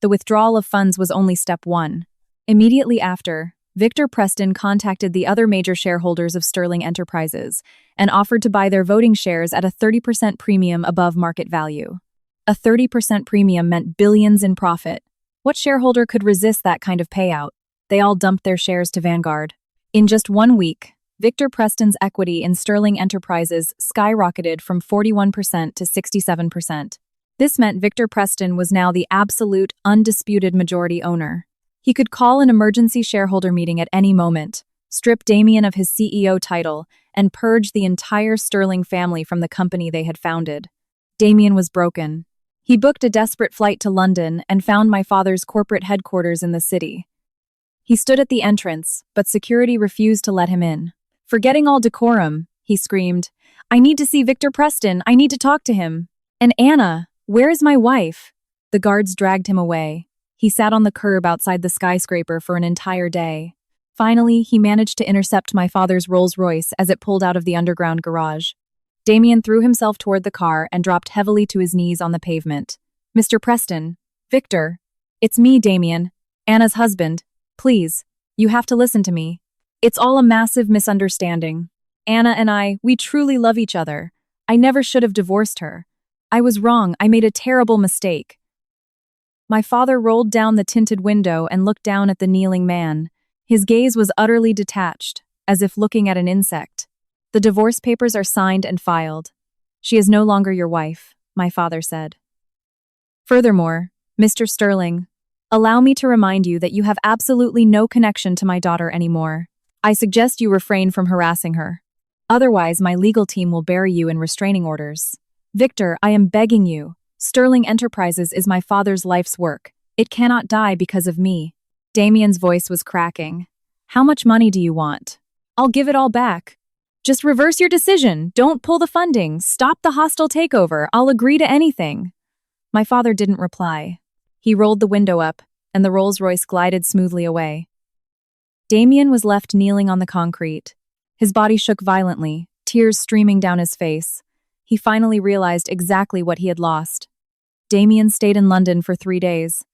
The withdrawal of funds was only step 1. Immediately after, Victor Preston contacted the other major shareholders of Sterling Enterprises and offered to buy their voting shares at a 30% premium above market value. A 30% premium meant billions in profit. What shareholder could resist that kind of payout? They all dumped their shares to Vanguard. In just 1 week, Victor Preston's equity in Sterling Enterprises skyrocketed from 41% to 67%. This meant Victor Preston was now the absolute, undisputed majority owner. He could call an emergency shareholder meeting at any moment, strip Damien of his CEO title, and purge the entire Sterling family from the company they had founded. Damien was broken. He booked a desperate flight to London and found my father's corporate headquarters in the city. He stood at the entrance, but security refused to let him in. Forgetting all decorum, he screamed, "I need to see Victor Preston. I need to talk to him. And Anna, where is my wife?" The guards dragged him away. He sat on the curb outside the skyscraper for an entire day. Finally, he managed to intercept my father's Rolls-Royce as it pulled out of the underground garage. Damien threw himself toward the car and dropped heavily to his knees on the pavement. "Mr. Preston, Victor, it's me, Damien, Anna's husband. Please, you have to listen to me. It's all a massive misunderstanding. Anna and we truly love each other. I never should have divorced her. I was wrong. I made a terrible mistake." My father rolled down the tinted window and looked down at the kneeling man. His gaze was utterly detached, as if looking at an insect. "The divorce papers are signed and filed. She is no longer your wife," my father said. "Furthermore, Mr. Sterling, allow me to remind you that you have absolutely no connection to my daughter anymore. I suggest you refrain from harassing her. Otherwise, my legal team will bury you in restraining orders. Victor, I am begging you. Sterling Enterprises is my father's life's work. It cannot die because of me." Damien's voice was cracking. "How much money do you want? I'll give it all back. Just reverse your decision. Don't pull the funding. Stop the hostile takeover. I'll agree to anything." My father didn't reply. He rolled the window up, and the Rolls-Royce glided smoothly away. Damien was left kneeling on the concrete. His body shook violently, tears streaming down his face. He finally realized exactly what he had lost. Damien stayed in London for 3 days.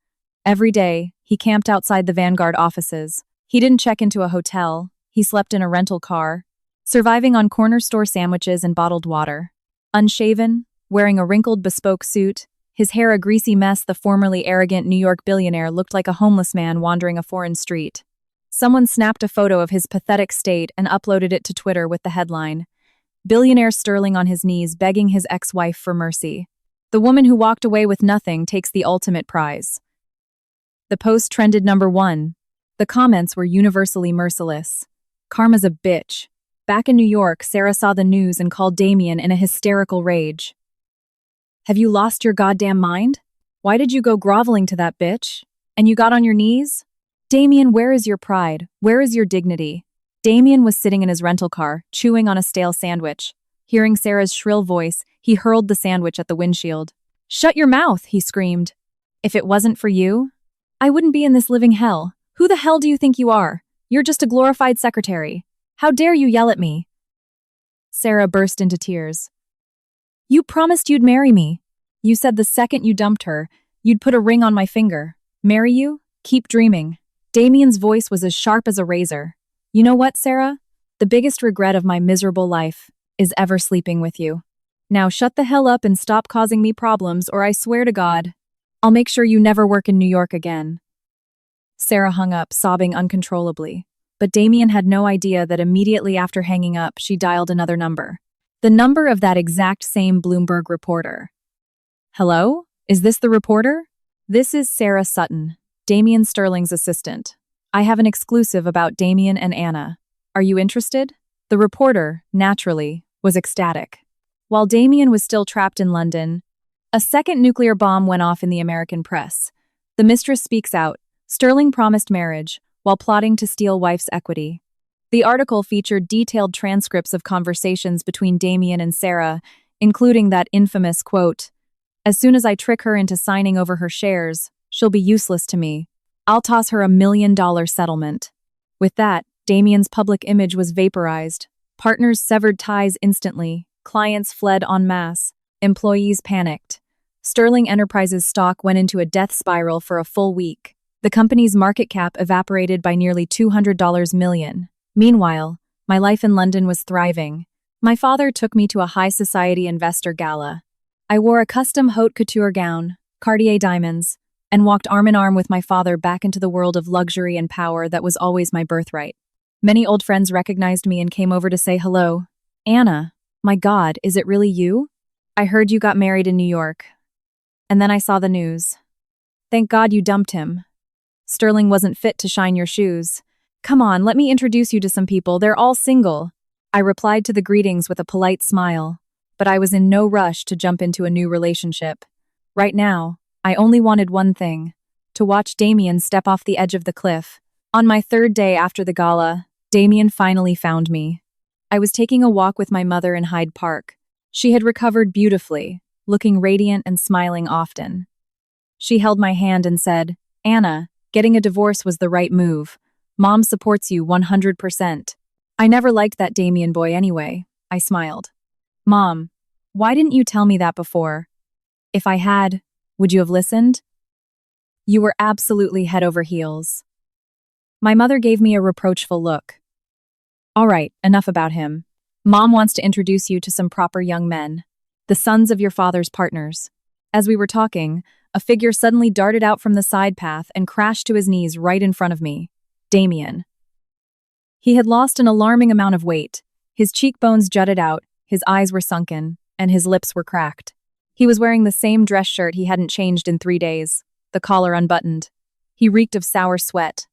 Every day, he camped outside the Vanguard offices. He didn't check into a hotel. He slept in a rental car, surviving on corner store sandwiches and bottled water. Unshaven, wearing a wrinkled bespoke suit, his hair a greasy mess, the formerly arrogant New York billionaire looked like a homeless man wandering a foreign street. Someone snapped a photo of his pathetic state and uploaded it to Twitter with the headline, "Billionaire Sterling on his knees begging his ex-wife for mercy. The woman who walked away with nothing takes the ultimate prize." The post trended #1. The comments were universally merciless. "Karma's a bitch." Back in New York, Sarah saw the news and called Damien in a hysterical rage. "Have you lost your goddamn mind? Why did you go groveling to that bitch? And you got on your knees? Damien, where is your pride? Where is your dignity?" Damien was sitting in his rental car, chewing on a stale sandwich. Hearing Sarah's shrill voice, he hurled the sandwich at the windshield. "Shut your mouth," he screamed. "If it wasn't for you, I wouldn't be in this living hell. Who the hell do you think you are? You're just a glorified secretary. How dare you yell at me?" Sarah burst into tears. "You promised you'd marry me. You said the second you dumped her, you'd put a ring on my finger. Marry you? Keep dreaming." Damien's voice was as sharp as a razor. "You know what, Sarah? The biggest regret of my miserable life is ever sleeping with you. Now shut the hell up and stop causing me problems, or I swear to God, I'll make sure you never work in New York again." Sarah hung up, sobbing uncontrollably. But Damien had no idea that immediately after hanging up, she dialed another number. The number of that exact same Bloomberg reporter. "Hello? Is this the reporter?" "This is Sarah Sutton, Damien Sterling's assistant. I have an exclusive about Damien and Anna. Are you interested?" The reporter, naturally, was ecstatic. While Damien was still trapped in London, a second nuclear bomb went off in the American press. The Mistress speaks out. Sterling promised marriage while plotting to steal wife's equity. The article featured detailed transcripts of conversations between Damien and Sarah, including that infamous quote, "As soon as I trick her into signing over her shares, she'll be useless to me. I'll toss her $1 million settlement." With that, Damien's public image was vaporized. Partners severed ties instantly, clients fled en masse, employees panicked. Sterling Enterprises stock went into a death spiral for a full week. The company's market cap evaporated by nearly $200 million. Meanwhile, my life in London was thriving. My father took me to a high society investor gala. I wore a custom haute couture gown, Cartier diamonds, and walked arm in arm with my father back into the world of luxury and power that was always my birthright. Many old friends recognized me and came over to say hello. "Anna, my God, is it really you? I heard you got married in New York." And then I saw the news. "Thank God you dumped him. Sterling wasn't fit to shine your shoes. Come on, let me introduce you to some people. They're all single." I replied to the greetings with a polite smile, but I was in no rush to jump into a new relationship. Right now, I only wanted one thing: to watch Damien step off the edge of the cliff. On my third day after the gala, Damien finally found me. I was taking a walk with my mother in Hyde Park. She had recovered beautifully, looking radiant and smiling often. She held my hand and said, "Anna, getting a divorce was the right move. Mom supports you 100%. I never liked that Damien boy anyway," I smiled. "Mom, why didn't you tell me that before? If I had, would you have listened? You were absolutely head over heels." My mother gave me a reproachful look. "All right, enough about him. Mom wants to introduce you to some proper young men, the sons of your father's partners." As we were talking, a figure suddenly darted out from the side path and crashed to his knees right in front of me. Damien. He had lost an alarming amount of weight. His cheekbones jutted out, his eyes were sunken, and his lips were cracked. He was wearing the same dress shirt he hadn't changed in 3 days, the collar unbuttoned. He reeked of sour sweat.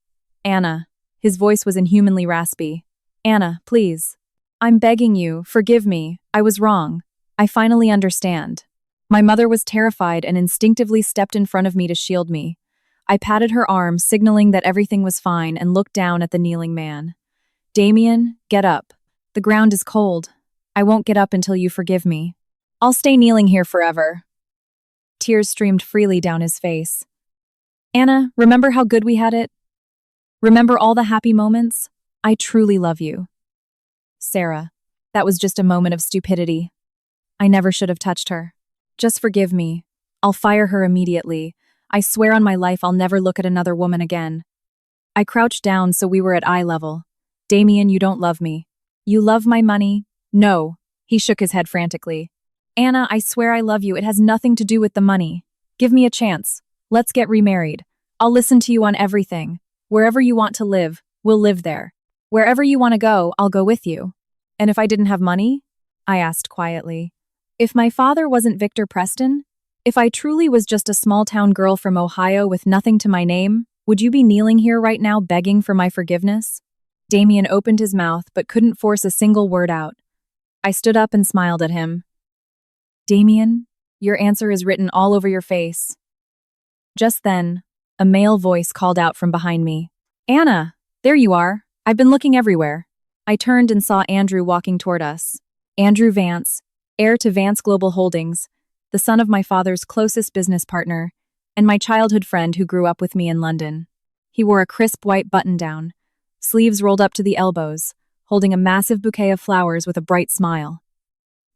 "Anna." His voice was inhumanly raspy. "Anna, please. I'm begging you, forgive me. I was wrong. I finally understand." My mother was terrified and instinctively stepped in front of me to shield me. I patted her arm, signaling that everything was fine, and looked down at the kneeling man. "Damien, get up. The ground is cold. I won't get up until you forgive me. I'll stay kneeling here forever." Tears streamed freely down his face. "Anna, remember how good we had it? Remember all the happy moments? I truly love you." "Sarah, that was just a moment of stupidity. I never should have touched her. Just forgive me. I'll fire her immediately. I swear on my life I'll never look at another woman again." I crouched down so we were at eye level. "Damien, you don't love me. You love my money?" "No." He shook his head frantically. "Anna, I swear I love you. It has nothing to do with the money. Give me a chance. Let's get remarried. I'll listen to you on everything. Wherever you want to live, we'll live there. Wherever you want to go, I'll go with you." "And if I didn't have money?" I asked quietly. "If my father wasn't Victor Preston? If I truly was just a small-town girl from Ohio with nothing to my name, would you be kneeling here right now begging for my forgiveness?" Damien opened his mouth but couldn't force a single word out. I stood up and smiled at him. "Damien, your answer is written all over your face." Just then, a male voice called out from behind me. "Anna, there you are. I've been looking everywhere." I turned and saw Andrew walking toward us. Andrew Vance, heir to Vance Global Holdings, the son of my father's closest business partner, and my childhood friend who grew up with me in London. He wore a crisp white button-down, sleeves rolled up to the elbows, holding a massive bouquet of flowers with a bright smile.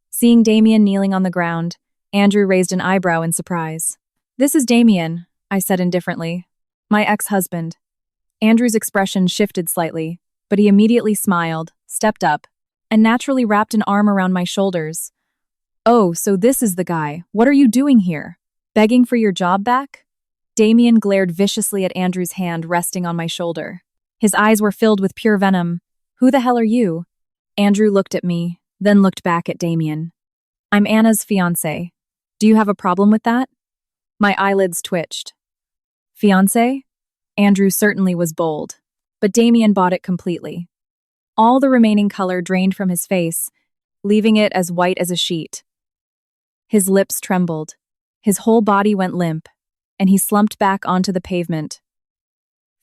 Seeing Damien kneeling on the ground, Andrew raised an eyebrow in surprise. "This is Damien," I said indifferently. "My ex-husband." Andrew's expression shifted slightly, but he immediately smiled, stepped up, and naturally wrapped an arm around my shoulders. "Oh, so this is the guy. What are you doing here? Begging for your job back?" Damien glared viciously at Andrew's hand resting on my shoulder. His eyes were filled with pure venom. "Who the hell are you?" Andrew looked at me, then looked back at Damien. "I'm Anna's fiancé. Do you have a problem with that?" My eyelids twitched. "Fiancé?" Andrew certainly was bold, but Damien bought it completely. All the remaining color drained from his face, leaving it as white as a sheet. His lips trembled, his whole body went limp, and he slumped back onto the pavement.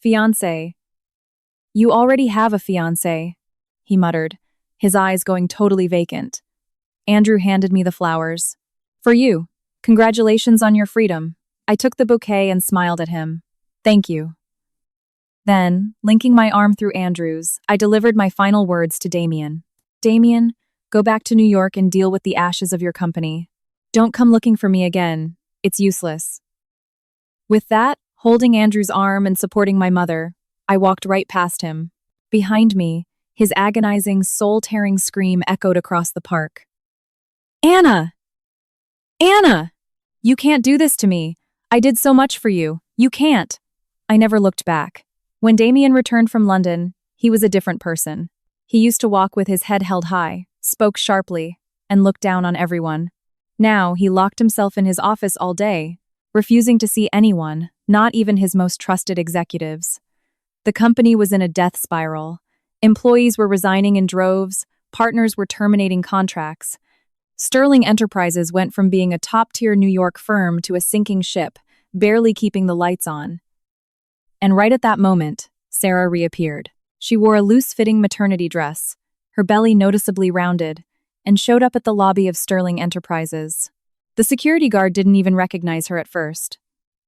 Fiancé. You already have a fiancé, he muttered, his eyes going totally vacant. Andrew handed me the flowers. For you. Congratulations on your freedom. I took the bouquet and smiled at him. Thank you. Then, linking my arm through Andrew's, I delivered my final words to Damien. Damien, go back to New York and deal with the ashes of your company. Don't come looking for me again. It's useless. With that, holding Andrew's arm and supporting my mother, I walked right past him. Behind me, his agonizing, soul-tearing scream echoed across the park. Anna! Anna! You can't do this to me. I did so much for you. You can't. I never looked back. When Damien returned from London, he was a different person. He used to walk with his head held high, spoke sharply, and looked down on everyone. Now he locked himself in his office all day, refusing to see anyone, not even his most trusted executives. The company was in a death spiral. Employees were resigning in droves, partners were terminating contracts. Sterling Enterprises went from being a top-tier New York firm to a sinking ship, barely keeping the lights on. And right at that moment, Sarah reappeared. She wore a loose-fitting maternity dress, her belly noticeably rounded, and showed up at the lobby of Sterling Enterprises. The security guard didn't even recognize her at first.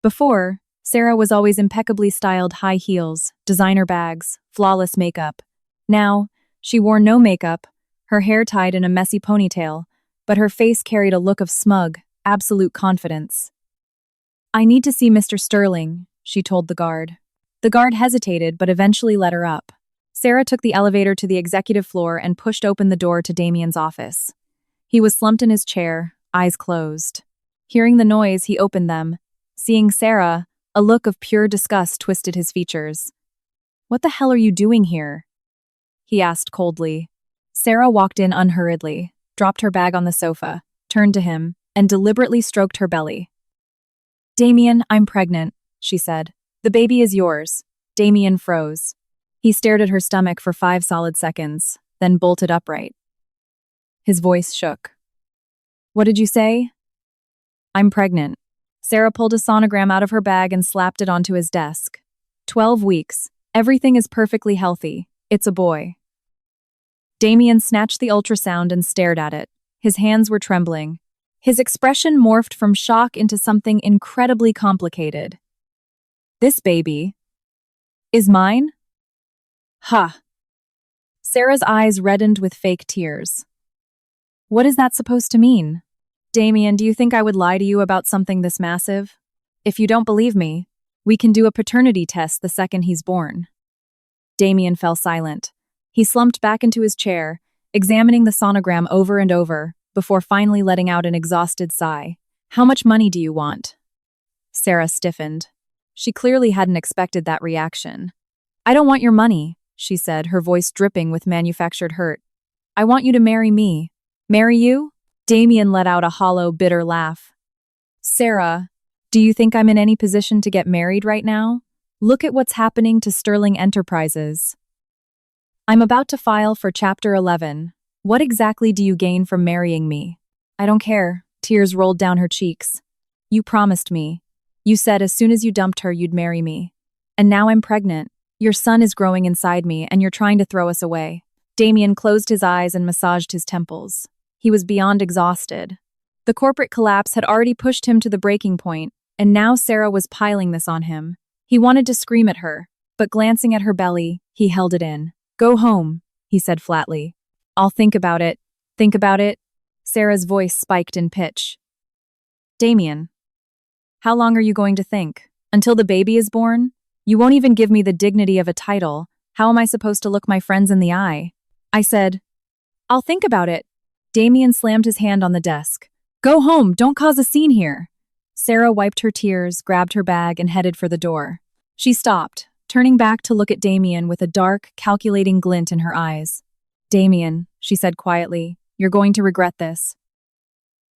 Before, Sarah was always impeccably styled high heels, designer bags, flawless makeup. Now, she wore no makeup, her hair tied in a messy ponytail, but her face carried a look of smug, absolute confidence. I need to see Mr. Sterling, she told the guard. The guard hesitated but eventually let her up. Sarah took the elevator to the executive floor and pushed open the door to Damien's office. He was slumped in his chair, eyes closed. Hearing the noise, he opened them. Seeing Sarah, a look of pure disgust twisted his features. What the hell are you doing here? He asked coldly. Sarah walked in unhurriedly, dropped her bag on the sofa, turned to him, and deliberately stroked her belly. Damien, I'm pregnant, she said. The baby is yours. Damien froze. He stared at her stomach for 5 solid seconds, then bolted upright. His voice shook. What did you say? I'm pregnant. Sarah pulled a sonogram out of her bag and slapped it onto his desk. 12 weeks. Everything is perfectly healthy. It's a boy. Damien snatched the ultrasound and stared at it. His hands were trembling. His expression morphed from shock into something incredibly complicated. This baby is mine? Ha! Sarah's eyes reddened with fake tears. What is that supposed to mean? Damien, do you think I would lie to you about something this massive? If you don't believe me, we can do a paternity test the second he's born. Damien fell silent. He slumped back into his chair, examining the sonogram over and over, before finally letting out an exhausted sigh. How much money do you want? Sarah stiffened. She clearly hadn't expected that reaction. I don't want your money, she said, her voice dripping with manufactured hurt. I want you to marry me. Marry you? Damien let out a hollow, bitter laugh. Sarah, do you think I'm in any position to get married right now? Look at what's happening to Sterling Enterprises. I'm about to file for Chapter 11. What exactly do you gain from marrying me? I don't care. Tears rolled down her cheeks. You promised me. You said as soon as you dumped her, you'd marry me. And now I'm pregnant. Your son is growing inside me, and you're trying to throw us away. Damien closed his eyes and massaged his temples. He was beyond exhausted. The corporate collapse had already pushed him to the breaking point, and now Sarah was piling this on him. He wanted to scream at her, but glancing at her belly, he held it in. Go home, he said flatly. I'll think about it. Think about it? Sarah's voice spiked in pitch. Damien, how long are you going to think? Until the baby is born? You won't even give me the dignity of a title. How am I supposed to look my friends in the eye? I said, I'll think about it. Damien slammed his hand on the desk. Go home, don't cause a scene here. Sarah wiped her tears, grabbed her bag, and headed for the door. She stopped, turning back to look at Damien with a dark, calculating glint in her eyes. Damien, she said quietly, you're going to regret this.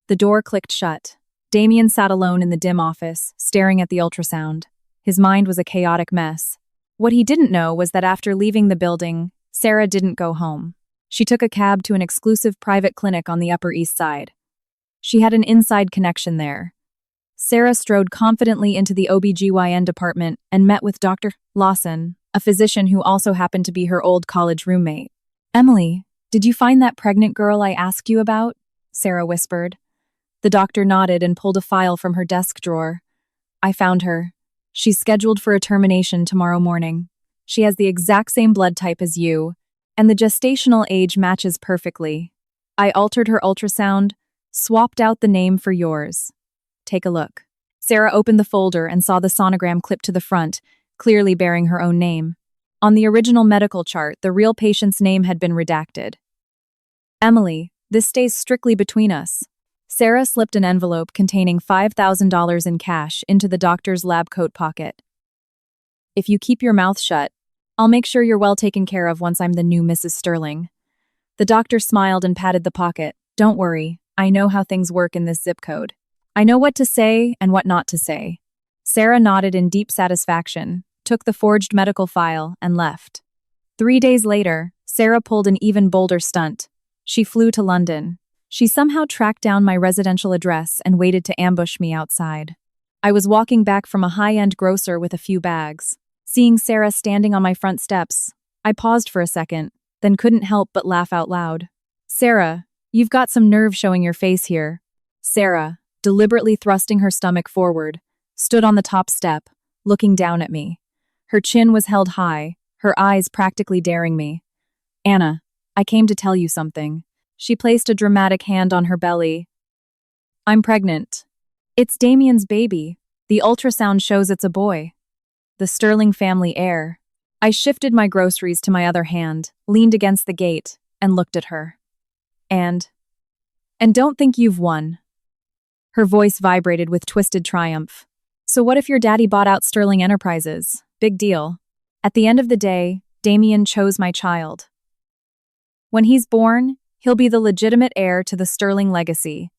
The door clicked shut. Damien sat alone in the dim office, staring at the ultrasound. His mind was a chaotic mess. What he didn't know was that after leaving the building, Sarah didn't go home. She took a cab to an exclusive private clinic on the Upper East Side. She had an inside connection there. Sarah strode confidently into the OBGYN department and met with Dr. Lawson, a physician who also happened to be her old college roommate. "Emily, did you find that pregnant girl I asked you about?" Sarah whispered. The doctor nodded and pulled a file from her desk drawer. "I found her. She's scheduled for a termination tomorrow morning. She has the exact same blood type as you, and the gestational age matches perfectly. I altered her ultrasound, swapped out the name for yours. Take a look." Sarah opened the folder and saw the sonogram clipped to the front, clearly bearing her own name. On the original medical chart, the real patient's name had been redacted. "Emily, this stays strictly between us." Sarah slipped an envelope containing $5,000 in cash into the doctor's lab coat pocket. "If you keep your mouth shut, I'll make sure you're well taken care of once I'm the new Mrs. Sterling." The doctor smiled and patted the pocket. "Don't worry, I know how things work in this zip code. I know what to say and what not to say." Sarah nodded in deep satisfaction, took the forged medical file, and left. 3 days later, Sarah pulled an even bolder stunt. She flew to London. She somehow tracked down my residential address and waited to ambush me outside. I was walking back from a high-end grocer with a few bags. Seeing Sarah standing on my front steps, I paused for a second, then couldn't help but laugh out loud. "Sarah, you've got some nerve showing your face here." Sarah, deliberately thrusting her stomach forward, stood on the top step, looking down at me. Her chin was held high, her eyes practically daring me. "Anna, I came to tell you something." She placed a dramatic hand on her belly. "I'm pregnant. It's Damien's baby. The ultrasound shows it's a boy. The Sterling family heir." I shifted my groceries to my other hand, leaned against the gate, and looked at her. And don't think you've won." Her voice vibrated with twisted triumph. "So what if your daddy bought out Sterling Enterprises? Big deal. At the end of the day, Damien chose my child. When he's born, he'll be the legitimate heir to the Sterling legacy.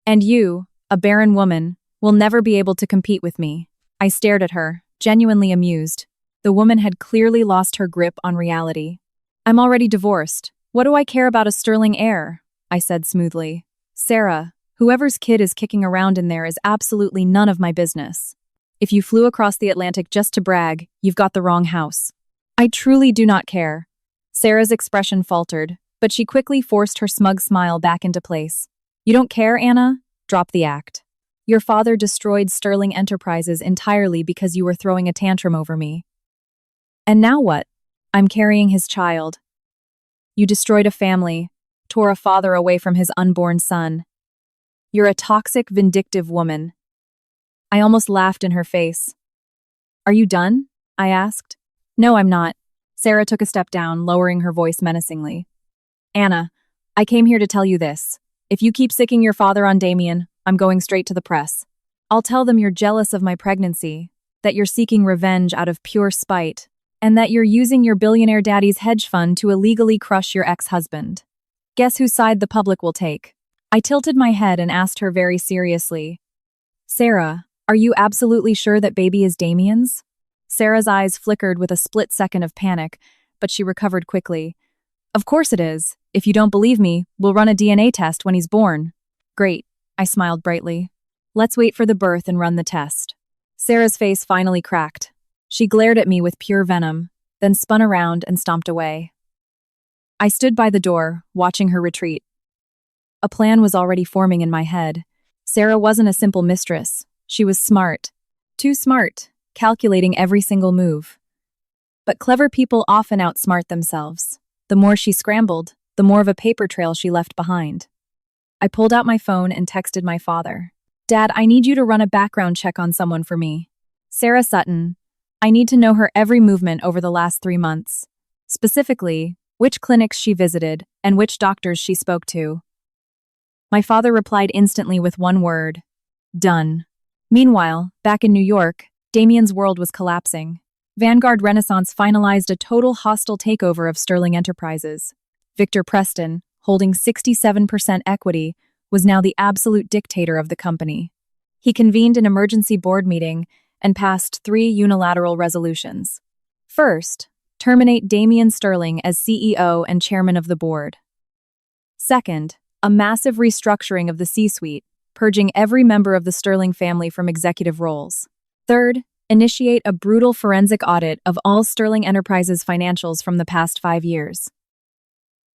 And you, a barren woman, will never be able to compete with me." I stared at her, genuinely amused. The woman had clearly lost her grip on reality. "I'm already divorced. What do I care about a Sterling heir?" I said smoothly. "Sarah, whoever's kid is kicking around in there is absolutely none of my business. If you flew across the Atlantic just to brag, you've got the wrong house." "I truly do not care." Sarah's expression faltered, but she quickly forced her smug smile back into place. "You don't care, Anna? Drop the act. Your father destroyed Sterling Enterprises entirely because you were throwing a tantrum over me. And now what? I'm carrying his child. You destroyed a family, tore a father away from his unborn son. You're a toxic, vindictive woman." I almost laughed in her face. "Are you done?" I asked. "No, I'm not." Sarah took a step down, lowering her voice menacingly. "Anna, I came here to tell you this. If you keep sicking your father on Damien, I'm going straight to the press. I'll tell them you're jealous of my pregnancy, that you're seeking revenge out of pure spite, and that you're using your billionaire daddy's hedge fund to illegally crush your ex-husband. Guess whose side the public will take?" I tilted my head and asked her very seriously, "Sarah, are you absolutely sure that baby is Damien's?" Sarah's eyes flickered with a split second of panic, but she recovered quickly. "Of course it is. If you don't believe me, we'll run a DNA test when he's born." "Great," I smiled brightly. "Let's wait for the birth and run the test." Sarah's face finally cracked. She glared at me with pure venom, then spun around and stomped away. I stood by the door, watching her retreat. A plan was already forming in my head. Sarah wasn't a simple mistress. She was smart. Too smart, calculating every single move. But clever people often outsmart themselves. The more she scrambled, the more of a paper trail she left behind. I pulled out my phone and texted my father. "Dad, I need you to run a background check on someone for me. Sarah Sutton. I need to know her every movement over the last 3 months. Specifically, which clinics she visited and which doctors she spoke to." My father replied instantly with one word: "Done." Meanwhile, back in New York, Damien's world was collapsing. Vanguard Renaissance finalized a total hostile takeover of Sterling Enterprises. Victor Preston, holding 67% equity, was now the absolute dictator of the company. He convened an emergency board meeting and passed 3 unilateral resolutions. First, terminate Damien Sterling as CEO and chairman of the board. Second, a massive restructuring of the C-suite, purging every member of the Sterling family from executive roles. Third, initiate a brutal forensic audit of all Sterling Enterprises financials from the past 5 years.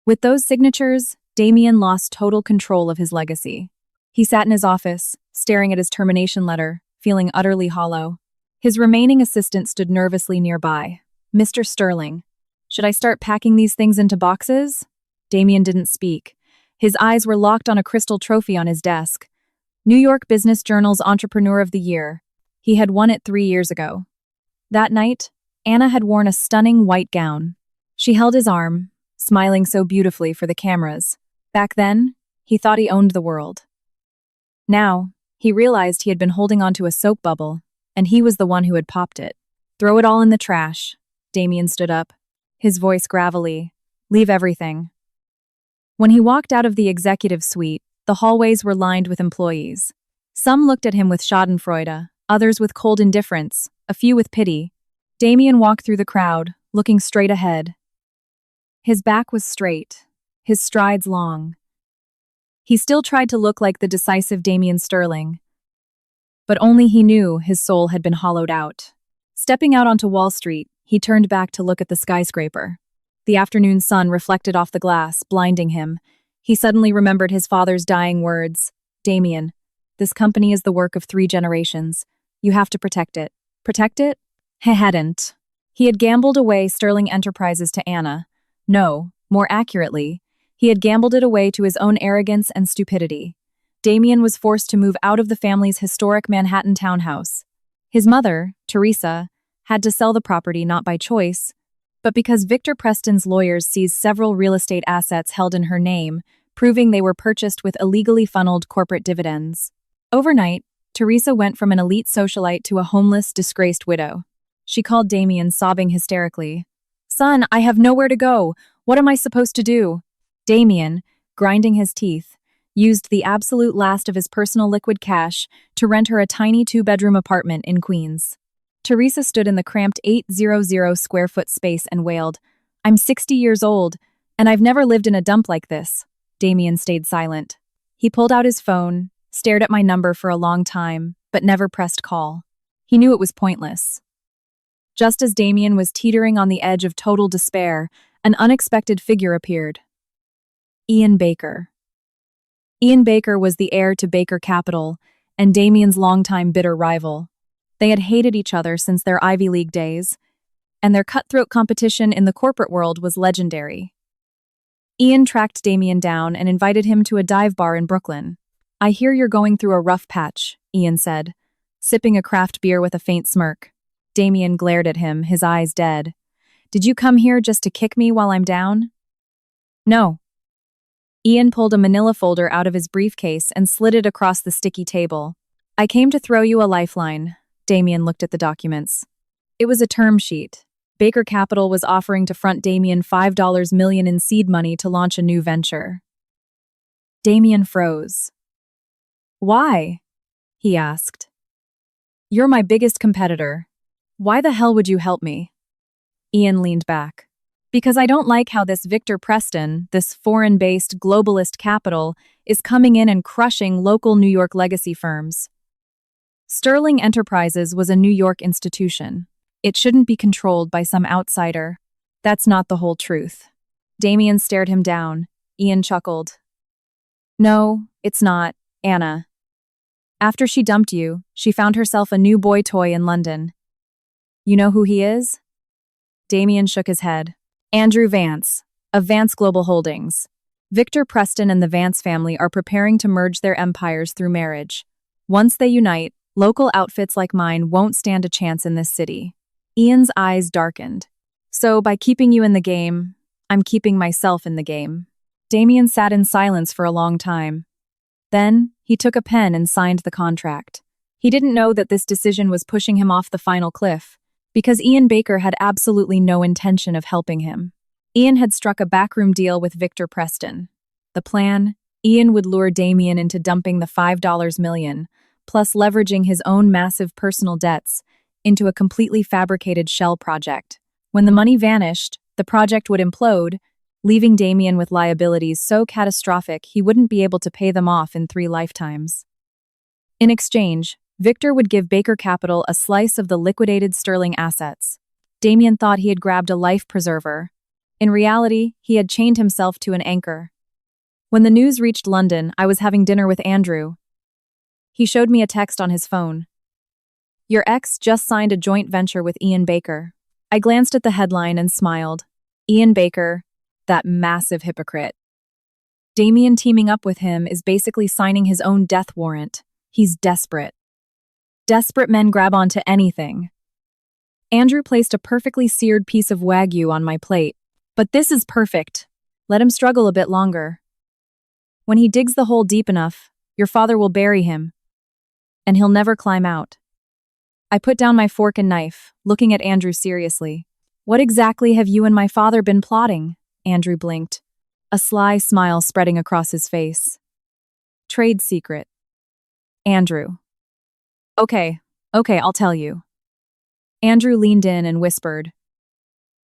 With those signatures, Damien lost total control of his legacy. He sat in his office, staring at his termination letter, feeling utterly hollow. His remaining assistant stood nervously nearby. "Mr. Sterling, should I start packing these things into boxes?" Damien didn't speak. His eyes were locked on a crystal trophy on his desk. New York Business Journal's Entrepreneur of the Year. He had won it 3 years ago. That night, Anna had worn a stunning white gown. She held his arm, smiling so beautifully for the cameras. Back then, he thought he owned the world. Now, he realized he had been holding onto a soap bubble, and he was the one who had popped it. "Throw it all in the trash." Damien stood up, his voice gravelly. "Leave everything." When he walked out of the executive suite, the hallways were lined with employees. Some looked at him with schadenfreude, others with cold indifference, a few with pity. Damien walked through the crowd, looking straight ahead. His back was straight, his strides long. He still tried to look like the decisive Damien Sterling, but only he knew his soul had been hollowed out. Stepping out onto Wall Street, he turned back to look at the skyscraper. The afternoon sun reflected off the glass, blinding him. He suddenly remembered his father's dying words. "Damien, this company is the work of 3 generations. You have to protect it." Protect it? He hadn't. He had gambled away Sterling Enterprises to Anna. No, more accurately, he had gambled it away to his own arrogance and stupidity. Damien was forced to move out of the family's historic Manhattan townhouse. His mother, Teresa, had to sell the property not by choice, but because Victor Preston's lawyers seized several real estate assets held in her name, proving they were purchased with illegally funneled corporate dividends. Overnight, Teresa went from an elite socialite to a homeless, disgraced widow. She called Damien, sobbing hysterically. "Son, I have nowhere to go. What am I supposed to do?" Damien, grinding his teeth, used the absolute last of his personal liquid cash to rent her a tiny 2-bedroom apartment in Queens. Teresa stood in the cramped 800-square-foot space and wailed, "I'm 60 years old, and I've never lived in a dump like this." Damien stayed silent. He pulled out his phone, stared at my number for a long time, but never pressed call. He knew it was pointless. Just as Damien was teetering on the edge of total despair, an unexpected figure appeared. Ian Baker. Ian Baker was the heir to Baker Capital and Damien's longtime bitter rival. They had hated each other since their Ivy League days, and their cutthroat competition in the corporate world was legendary. Ian tracked Damien down and invited him to a dive bar in Brooklyn. "I hear you're going through a rough patch," Ian said, sipping a craft beer with a faint smirk. Damien glared at him, his eyes dead. "Did you come here just to kick me while I'm down?" "No." Ian pulled a manila folder out of his briefcase and slid it across the sticky table. "I came to throw you a lifeline." Damien looked at the documents. It was a term sheet. Baker Capital was offering to front Damien $5 million in seed money to launch a new venture. Damien froze. "Why?" he asked. "You're my biggest competitor. Why the hell would you help me?" Ian leaned back. "Because I don't like how this Victor Preston, this foreign-based globalist capital, is coming in and crushing local New York legacy firms. Sterling Enterprises was a New York institution. It shouldn't be controlled by some outsider. That's not the whole truth." Damien stared him down. Ian chuckled. "No, it's not, Anna. After she dumped you, she found herself a new boy toy in London. You know who he is?" Damien shook his head. "Andrew Vance, of Vance Global Holdings. Victor Preston and the Vance family are preparing to merge their empires through marriage. Once they unite, local outfits like mine won't stand a chance in this city." Ian's eyes darkened. "So by keeping you in the game, I'm keeping myself in the game." Damien sat in silence for a long time. Then, he took a pen and signed the contract. He didn't know that this decision was pushing him off the final cliff, because Ian Baker had absolutely no intention of helping him. Ian had struck a backroom deal with Victor Preston. The plan: Ian would lure Damien into dumping the $5 million, plus leveraging his own massive personal debts, into a completely fabricated shell project. When the money vanished, the project would implode, leaving Damien with liabilities so catastrophic he wouldn't be able to pay them off in 3 lifetimes. In exchange, Victor would give Baker Capital a slice of the liquidated sterling assets. Damien thought he had grabbed a life preserver. In reality, he had chained himself to an anchor. When the news reached London, I was having dinner with Andrew. He showed me a text on his phone. Your ex just signed a joint venture with Ian Baker. I glanced at the headline and smiled. Ian Baker, that massive hypocrite. Damien teaming up with him is basically signing his own death warrant. He's desperate. Desperate men grab onto anything. Andrew placed a perfectly seared piece of Wagyu on my plate. But this is perfect. Let him struggle a bit longer. When he digs the hole deep enough, your father will bury him. And he'll never climb out. I put down my fork and knife, looking at Andrew seriously. What exactly have you and my father been plotting? Andrew blinked, a sly smile spreading across his face. Trade secret. Andrew. Okay, I'll tell you. Andrew leaned in and whispered.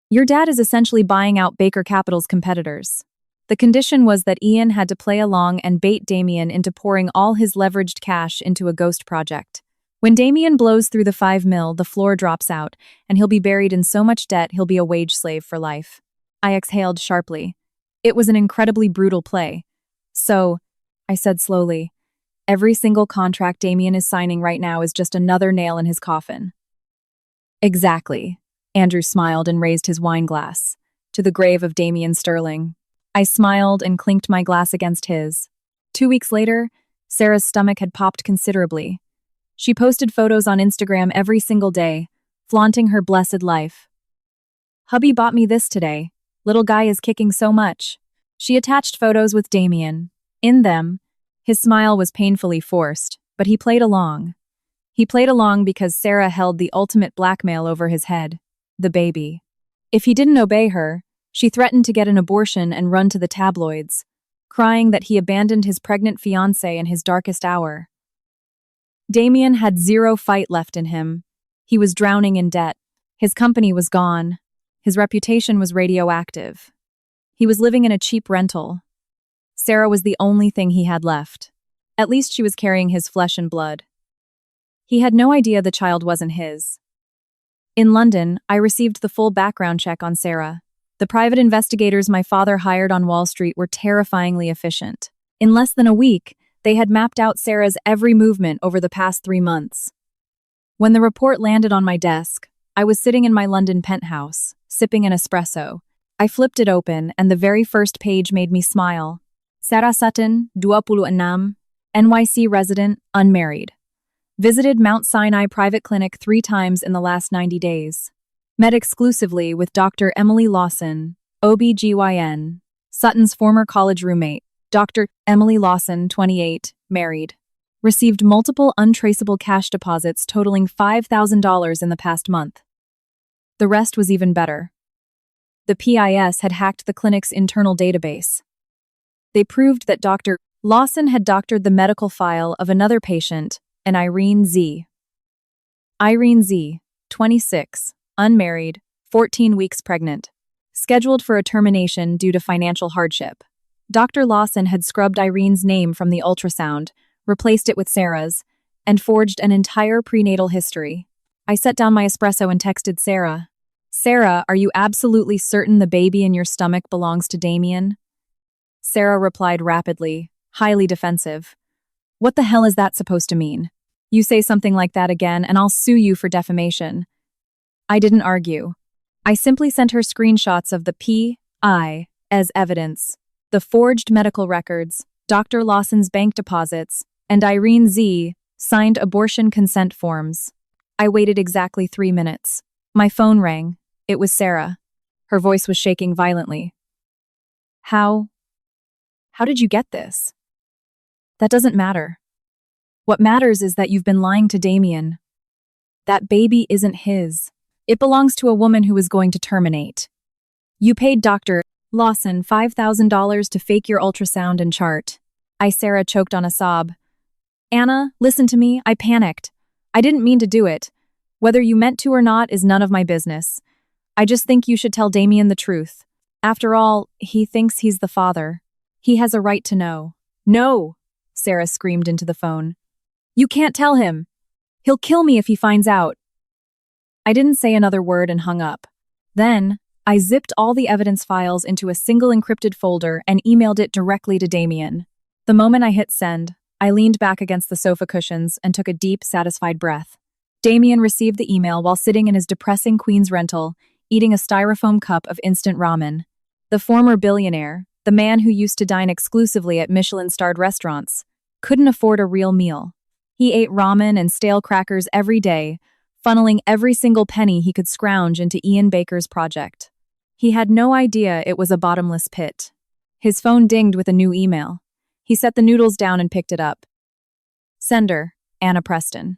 Your dad is essentially buying out Baker Capital's competitors. The condition was that Ian had to play along and bait Damien into pouring all his leveraged cash into a ghost project. When Damien blows through the $5 million, the floor drops out, and he'll be buried in so much debt he'll be a wage slave for life. I exhaled sharply. It was an incredibly brutal play. So, I said slowly, every single contract Damien is signing right now is just another nail in his coffin. Exactly. Andrew smiled and raised his wine glass. To the grave of Damien Sterling. I smiled and clinked my glass against his. 2 weeks later, Sarah's stomach had popped considerably. She posted photos on Instagram every single day, flaunting her blessed life. Hubby bought me this today. Little guy is kicking so much. She attached photos with Damien. In them, his smile was painfully forced, but he played along. He played along because Sarah held the ultimate blackmail over his head, the baby. If he didn't obey her, she threatened to get an abortion and run to the tabloids, crying that he abandoned his pregnant fiancée in his darkest hour. Damien had zero fight left in him. He was drowning in debt. His company was gone. His reputation was radioactive. He was living in a cheap rental. Sarah was the only thing he had left. At least she was carrying his flesh and blood. He had no idea the child wasn't his. In London, I received the full background check on Sarah. The private investigators my father hired on Wall Street were terrifyingly efficient. In less than a week, they had mapped out Sarah's every movement over the past 3 months. When the report landed on my desk, I was sitting in my London penthouse, sipping an espresso. I flipped it open, and the very first page made me smile. Sarah Sutton, 26, NYC resident, unmarried. Visited Mount Sinai Private Clinic 3 times in the last 90 days. Met exclusively with Dr. Emily Lawson, OB/GYN, Sutton's former college roommate. Dr. Emily Lawson, 28, married. Received multiple untraceable cash deposits totaling $5,000 in the past month. The rest was even better. The PIS had hacked the clinic's internal database. They proved that Dr. Lawson had doctored the medical file of another patient, an Irene Z. Irene Z, 26, unmarried, 14 weeks pregnant. Scheduled for a termination due to financial hardship. Dr. Lawson had scrubbed Irene's name from the ultrasound, replaced it with Sarah's, and forged an entire prenatal history. I set down my espresso and texted Sarah. Sarah, are you absolutely certain the baby in your stomach belongs to Damien? Sarah replied rapidly, highly defensive. What the hell is that supposed to mean? You say something like that again and I'll sue you for defamation. I didn't argue. I simply sent her screenshots of the P.I. as evidence. The forged medical records, Dr. Lawson's bank deposits, and Irene Z. signed abortion consent forms. I waited exactly 3 minutes. My phone rang. It was Sarah. Her voice was shaking violently. How did you get this? That doesn't matter. What matters is that you've been lying to Damien. That baby isn't his. It belongs to a woman who is going to terminate. You paid Dr. Lawson $5,000 to fake your ultrasound and chart. Sarah choked on a sob. Anna, listen to me, I panicked. I didn't mean to do it. Whether you meant to or not is none of my business. I just think you should tell Damien the truth. After all, he thinks he's the father. He has a right to know. No! Sarah screamed into the phone. You can't tell him. He'll kill me if he finds out. I didn't say another word and hung up. Then, I zipped all the evidence files into a single encrypted folder and emailed it directly to Damien. The moment I hit send, I leaned back against the sofa cushions and took a deep, satisfied breath. Damien received the email while sitting in his depressing Queens rental, eating a styrofoam cup of instant ramen. The former billionaire, the man who used to dine exclusively at Michelin-starred restaurants, couldn't afford a real meal. He ate ramen and stale crackers every day, funneling every single penny he could scrounge into Ian Baker's project. He had no idea it was a bottomless pit. His phone dinged with a new email. He set the noodles down and picked it up. Sender, Anna Preston.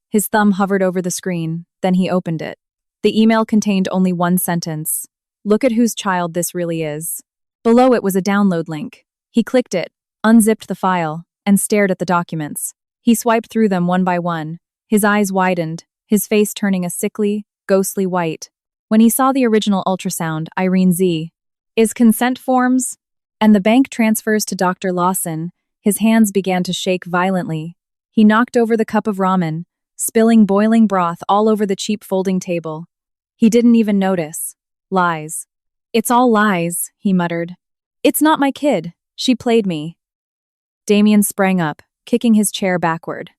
His thumb hovered over the screen, then he opened it. The email contained only one sentence. Look at whose child this really is. Below it was a download link. He clicked it, unzipped the file, and stared at the documents. He swiped through them one by one. His eyes widened, his face turning a sickly, ghostly white. When he saw the original ultrasound, Irene Z. Is consent forms? And the bank transfers to Dr. Lawson, his hands began to shake violently. He knocked over the cup of ramen, spilling boiling broth all over the cheap folding table. He didn't even notice. Lies. It's all lies, he muttered. It's not my kid. She played me. Damien sprang up, kicking his chair backward.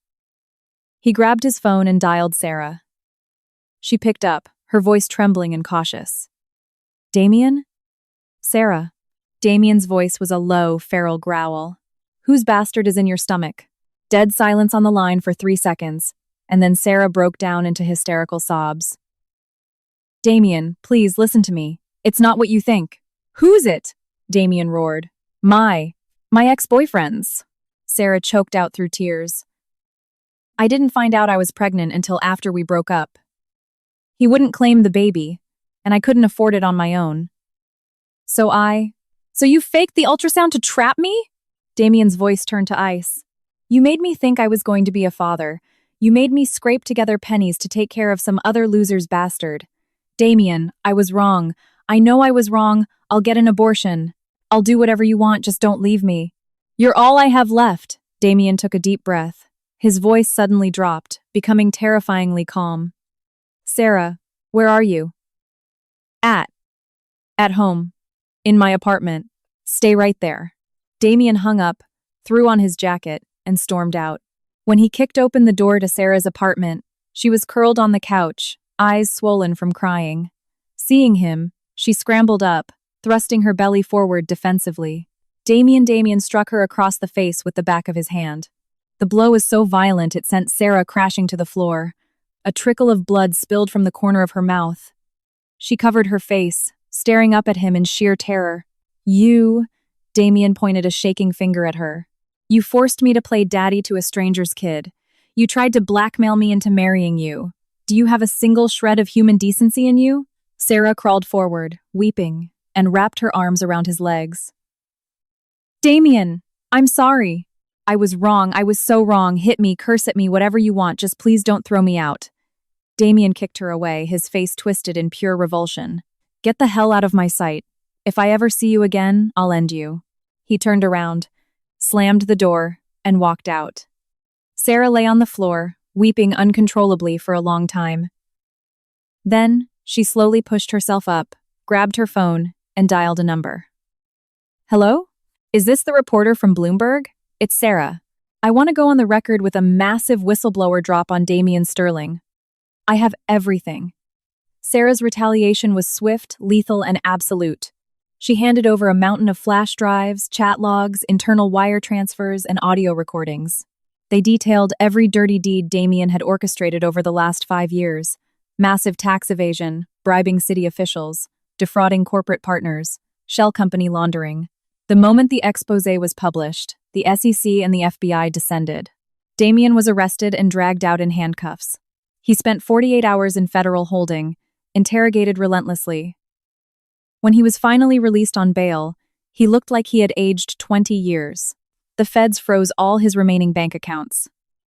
He grabbed his phone and dialed Sarah. She picked up, her voice trembling and cautious. Damien? Sarah. Damien's voice was a low, feral growl. Whose bastard is in your stomach? Dead silence on the line for 3 seconds, and then Sarah broke down into hysterical sobs. Damien, please listen to me. It's not what you think. Who's it? Damien roared. My ex-boyfriend's. Sarah choked out through tears. I didn't find out I was pregnant until after we broke up. He wouldn't claim the baby, and I couldn't afford it on my own. So you faked the ultrasound to trap me? Damien's voice turned to ice. You made me think I was going to be a father. You made me scrape together pennies to take care of some other loser's bastard. Damien, I was wrong. I know I was wrong. I'll get an abortion. I'll do whatever you want, just don't leave me. You're all I have left. Damien took a deep breath. His voice suddenly dropped, becoming terrifyingly calm. Sarah, where are you? At home. In my apartment. Stay right there. Damien hung up, threw on his jacket, and stormed out. When he kicked open the door to Sarah's apartment, she was curled on the couch, eyes swollen from crying. Seeing him, she scrambled up, thrusting her belly forward defensively. Damien struck her across the face with the back of his hand. The blow was so violent it sent Sarah crashing to the floor. A trickle of blood spilled from the corner of her mouth. She covered her face, staring up at him in sheer terror. You, Damien pointed a shaking finger at her. You forced me to play daddy to a stranger's kid. You tried to blackmail me into marrying you. Do you have a single shred of human decency in you? Sarah crawled forward, weeping, and wrapped her arms around his legs. Damien, I'm sorry. I was wrong. I was so wrong. Hit me, curse at me, whatever you want. Just please don't throw me out. Damien kicked her away, his face twisted in pure revulsion. Get the hell out of my sight. If I ever see you again, I'll end you. He turned around, slammed the door, and walked out. Sarah lay on the floor, weeping uncontrollably for a long time. Then, she slowly pushed herself up, grabbed her phone, and dialed a number. Hello? Is this the reporter from Bloomberg? It's Sarah. I want to go on the record with a massive whistleblower drop on Damien Sterling. I have everything. Sarah's retaliation was swift, lethal, and absolute. She handed over a mountain of flash drives, chat logs, internal wire transfers, and audio recordings. They detailed every dirty deed Damien had orchestrated over the last 5 years. Massive tax evasion, bribing city officials, defrauding corporate partners, shell company laundering. The moment the exposé was published, the SEC and the FBI descended. Damien was arrested and dragged out in handcuffs. He spent 48 hours in federal holding, interrogated relentlessly. When he was finally released on bail, he looked like he had aged 20 years. The feds froze all his remaining bank accounts.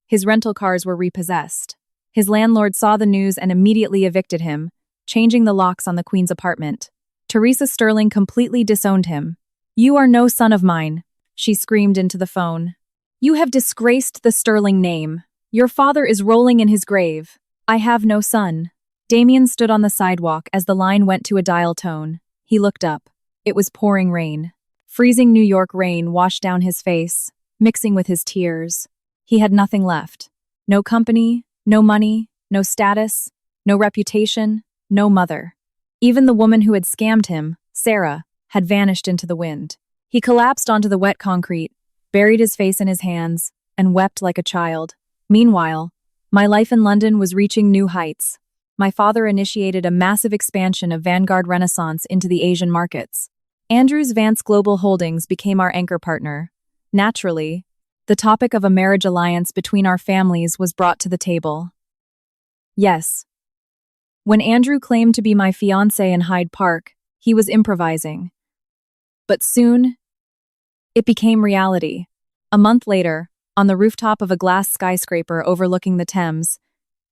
His rental cars were repossessed. His landlord saw the news and immediately evicted him, changing the locks on the Queen's apartment. Teresa Sterling completely disowned him. You are no son of mine, she screamed into the phone. You have disgraced the Sterling name. Your father is rolling in his grave. I have no son. Damien stood on the sidewalk as the line went to a dial tone. He looked up. It was pouring rain. Freezing New York rain washed down his face, mixing with his tears. He had nothing left. No company, no money, no status, no reputation, no mother. Even the woman who had scammed him, Sarah, had vanished into the wind. He collapsed onto the wet concrete, buried his face in his hands, and wept like a child. Meanwhile, my life in London was reaching new heights. My father initiated a massive expansion of Vanguard Renaissance into the Asian markets. Andrews Vance Global Holdings became our anchor partner. Naturally, the topic of a marriage alliance between our families was brought to the table. Yes. When Andrew claimed to be my fiancé in Hyde Park, he was improvising. But soon, it became reality. A month later, on the rooftop of a glass skyscraper overlooking the Thames,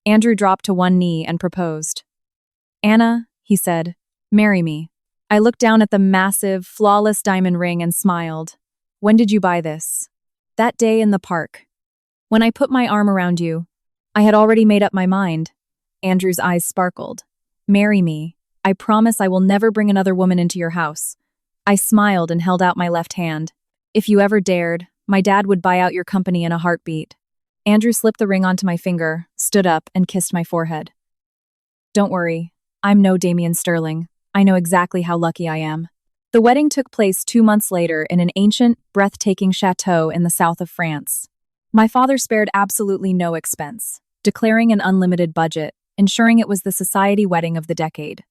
Andrew dropped to one knee and proposed. "Anna," he said, "marry me." I looked down at the massive, flawless diamond ring and smiled. "When did you buy this?" "That day in the park. When I put my arm around you, I had already made up my mind." Andrew's eyes sparkled. "Marry me. I promise I will never bring another woman into your house." I smiled and held out my left hand. "If you ever dared, my dad would buy out your company in a heartbeat." Andrew slipped the ring onto my finger, stood up, and kissed my forehead. "Don't worry. I'm no Damien Sterling. I know exactly how lucky I am." The wedding took place 2 months later in an ancient, breathtaking chateau in the south of France. My father spared absolutely no expense, declaring an unlimited budget, ensuring it was the society wedding of the decade.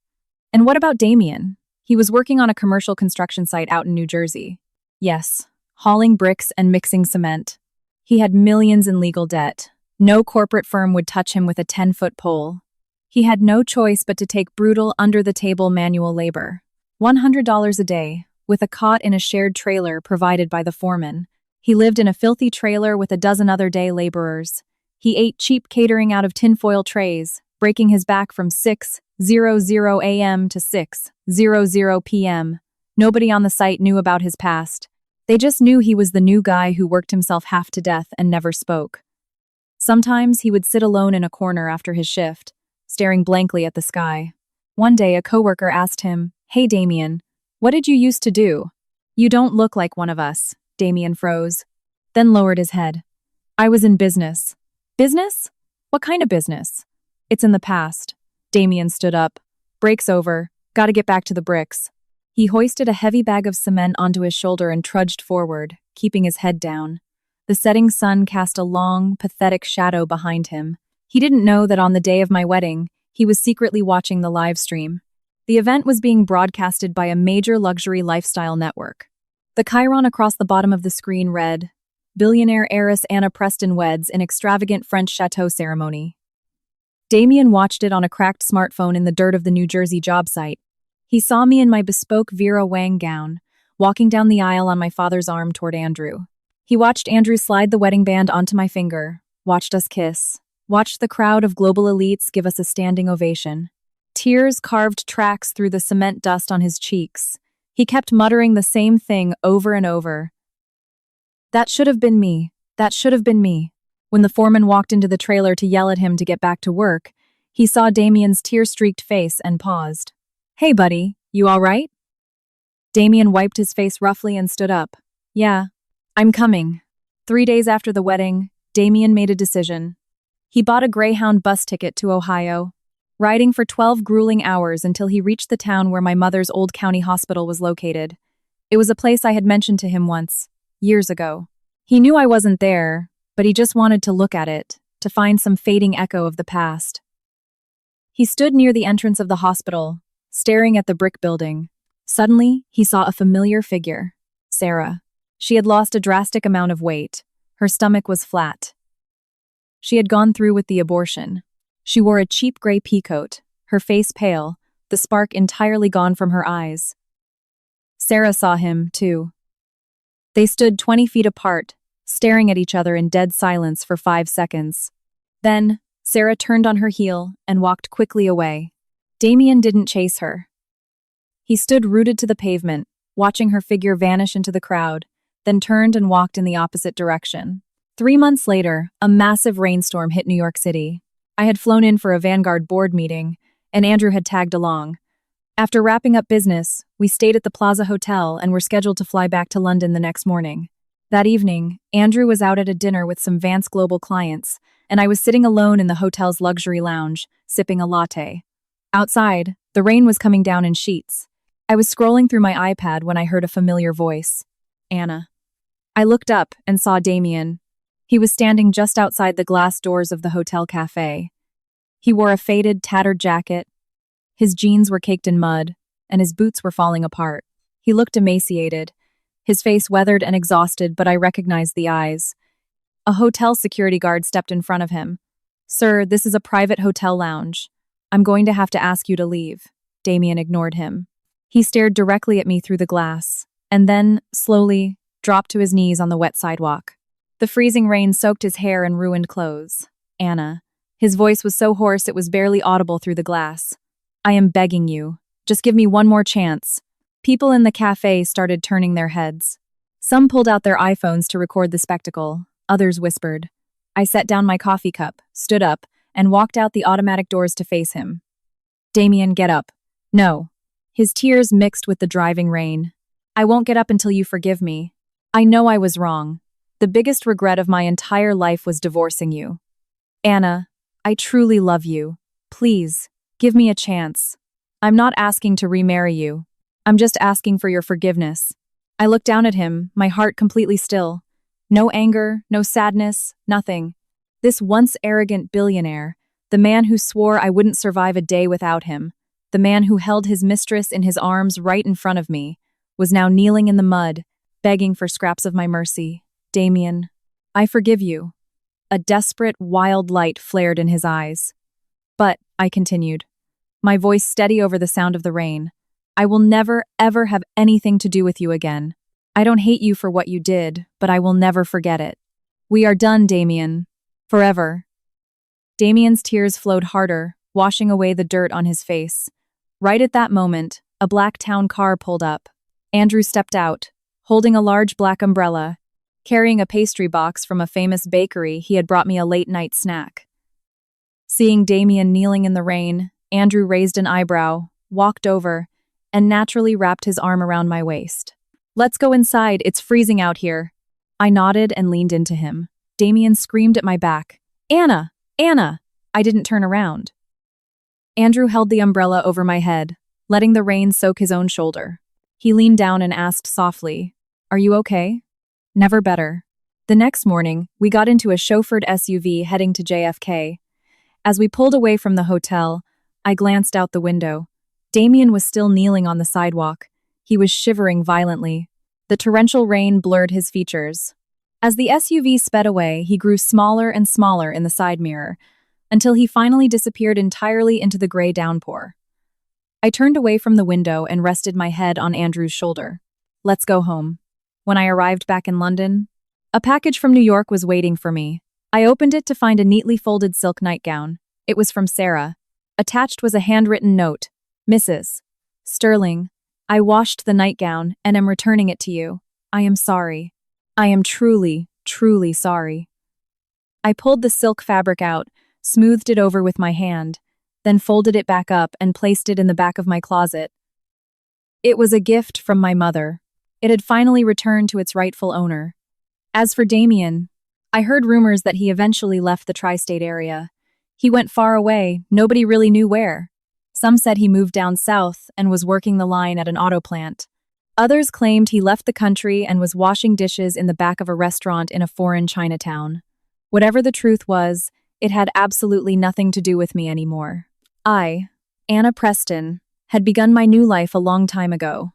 And what about Damien? He was working on a commercial construction site out in New Jersey. Yes, hauling bricks and mixing cement. He had millions in legal debt. No corporate firm would touch him with a 10-foot pole. He had no choice but to take brutal, under-the-table manual labor. $100 a day, with a cot in a shared trailer provided by the foreman. He lived in a filthy trailer with a dozen other day laborers. He ate cheap catering out of tinfoil trays, breaking his back from 6:00 a.m. to 6:00 p.m. Nobody on the site knew about his past. They just knew he was the new guy who worked himself half to death and never spoke. Sometimes he would sit alone in a corner after his shift, staring blankly at the sky. One day a coworker asked him, "Hey Damien, what did you used to do?" "You don't look like one of us." Damien froze, then lowered his head. "I was in business." "Business? What kind of business?" "It's in the past." Damien stood up. "Break's over. Gotta get back to the bricks." He hoisted a heavy bag of cement onto his shoulder and trudged forward, keeping his head down. The setting sun cast a long, pathetic shadow behind him. He didn't know that on the day of my wedding, he was secretly watching the live stream. The event was being broadcasted by a major luxury lifestyle network. The chyron across the bottom of the screen read, "Billionaire heiress Anna Preston weds in extravagant French chateau ceremony." Damien watched it on a cracked smartphone in the dirt of the New Jersey job site. He saw me in my bespoke Vera Wang gown, walking down the aisle on my father's arm toward Andrew. He watched Andrew slide the wedding band onto my finger, watched us kiss, watched the crowd of global elites give us a standing ovation. Tears carved tracks through the cement dust on his cheeks. He kept muttering the same thing over and over. "That should have been me. That should have been me." When the foreman walked into the trailer to yell at him to get back to work, he saw Damien's tear-streaked face and paused. "Hey, buddy, you all right?" Damien wiped his face roughly and stood up. "Yeah, I'm coming." 3 days after the wedding, Damien made a decision. He bought a Greyhound bus ticket to Ohio, riding for 12 grueling hours until he reached the town where my mother's old county hospital was located. It was a place I had mentioned to him once, years ago. He knew I wasn't there, but he just wanted to look at it, to find some fading echo of the past. He stood near the entrance of the hospital, staring at the brick building. Suddenly, he saw a familiar figure, Sarah. She had lost a drastic amount of weight. Her stomach was flat. She had gone through with the abortion. She wore a cheap gray peacoat, her face pale, the spark entirely gone from her eyes. Sarah saw him, too. They stood 20 feet apart, staring at each other in dead silence for 5 seconds. Then, Sarah turned on her heel and walked quickly away. Damien didn't chase her. He stood rooted to the pavement, watching her figure vanish into the crowd, then turned and walked in the opposite direction. 3 months later, a massive rainstorm hit New York City. I had flown in for a Vanguard board meeting, and Andrew had tagged along. After wrapping up business, we stayed at the Plaza Hotel and were scheduled to fly back to London the next morning. That evening, Andrew was out at a dinner with some Vance Global clients, and I was sitting alone in the hotel's luxury lounge, sipping a latte. Outside, the rain was coming down in sheets. I was scrolling through my iPad when I heard a familiar voice. Anna. I looked up and saw Damien. He was standing just outside the glass doors of the hotel cafe. He wore a faded, tattered jacket. His jeans were caked in mud, and his boots were falling apart. He looked emaciated, his face weathered and exhausted, but I recognized the eyes. A hotel security guard stepped in front of him. "Sir, this is a private hotel lounge. I'm going to have to ask you to leave." Damien ignored him. He stared directly at me through the glass, and then, slowly, dropped to his knees on the wet sidewalk. The freezing rain soaked his hair and ruined clothes. Anna. His voice was so hoarse it was barely audible through the glass. "I am begging you. Just give me one more chance." People in the cafe started turning their heads. Some pulled out their iPhones to record the spectacle. Others whispered. I set down my coffee cup, stood up, and walked out the automatic doors to face him. "Damien, get up." "No." His tears mixed with the driving rain. "I won't get up until you forgive me. I know I was wrong. The biggest regret of my entire life was divorcing you. Anna, I truly love you. Please, give me a chance. I'm not asking to remarry you. I'm just asking for your forgiveness." I looked down at him, my heart completely still. No anger, no sadness, nothing. This once arrogant billionaire, the man who swore I wouldn't survive a day without him, the man who held his mistress in his arms right in front of me, was now kneeling in the mud, begging for scraps of my mercy. "Damien, I forgive you." A desperate, wild light flared in his eyes. "But," I continued, my voice steady over the sound of the rain, "I will never, ever have anything to do with you again. I don't hate you for what you did, but I will never forget it. We are done, Damien. Forever." Damien's tears flowed harder, washing away the dirt on his face. Right at that moment, a black town car pulled up. Andrew stepped out, holding a large black umbrella, carrying a pastry box from a famous bakery he had brought me a late-night snack. Seeing Damien kneeling in the rain, Andrew raised an eyebrow, walked over, and naturally wrapped his arm around my waist. "Let's go inside, it's freezing out here." I nodded and leaned into him. Damien screamed at my back. "Anna! Anna!" I didn't turn around. Andrew held the umbrella over my head, letting the rain soak his own shoulder. He leaned down and asked softly, "Are you okay?" "Never better." The next morning, we got into a chauffeured SUV heading to JFK. As we pulled away from the hotel, I glanced out the window. Damien was still kneeling on the sidewalk. He was shivering violently. The torrential rain blurred his features. As the SUV sped away, he grew smaller and smaller in the side mirror, until he finally disappeared entirely into the gray downpour. I turned away from the window and rested my head on Andrew's shoulder. "Let's go home." When I arrived back in London, a package from New York was waiting for me. I opened it to find a neatly folded silk nightgown. It was from Sarah. Attached was a handwritten note. "Mrs. Sterling, I washed the nightgown and am returning it to you. I am sorry. I am truly, truly sorry." I pulled the silk fabric out, smoothed it over with my hand, then folded it back up and placed it in the back of my closet. It was a gift from my mother. It had finally returned to its rightful owner. As for Damien, I heard rumors that he eventually left the tri-state area. He went far away, nobody really knew where. Some said he moved down south and was working the line at an auto plant. Others claimed he left the country and was washing dishes in the back of a restaurant in a foreign Chinatown. Whatever the truth was, it had absolutely nothing to do with me anymore. I, Anna Preston, had begun my new life a long time ago.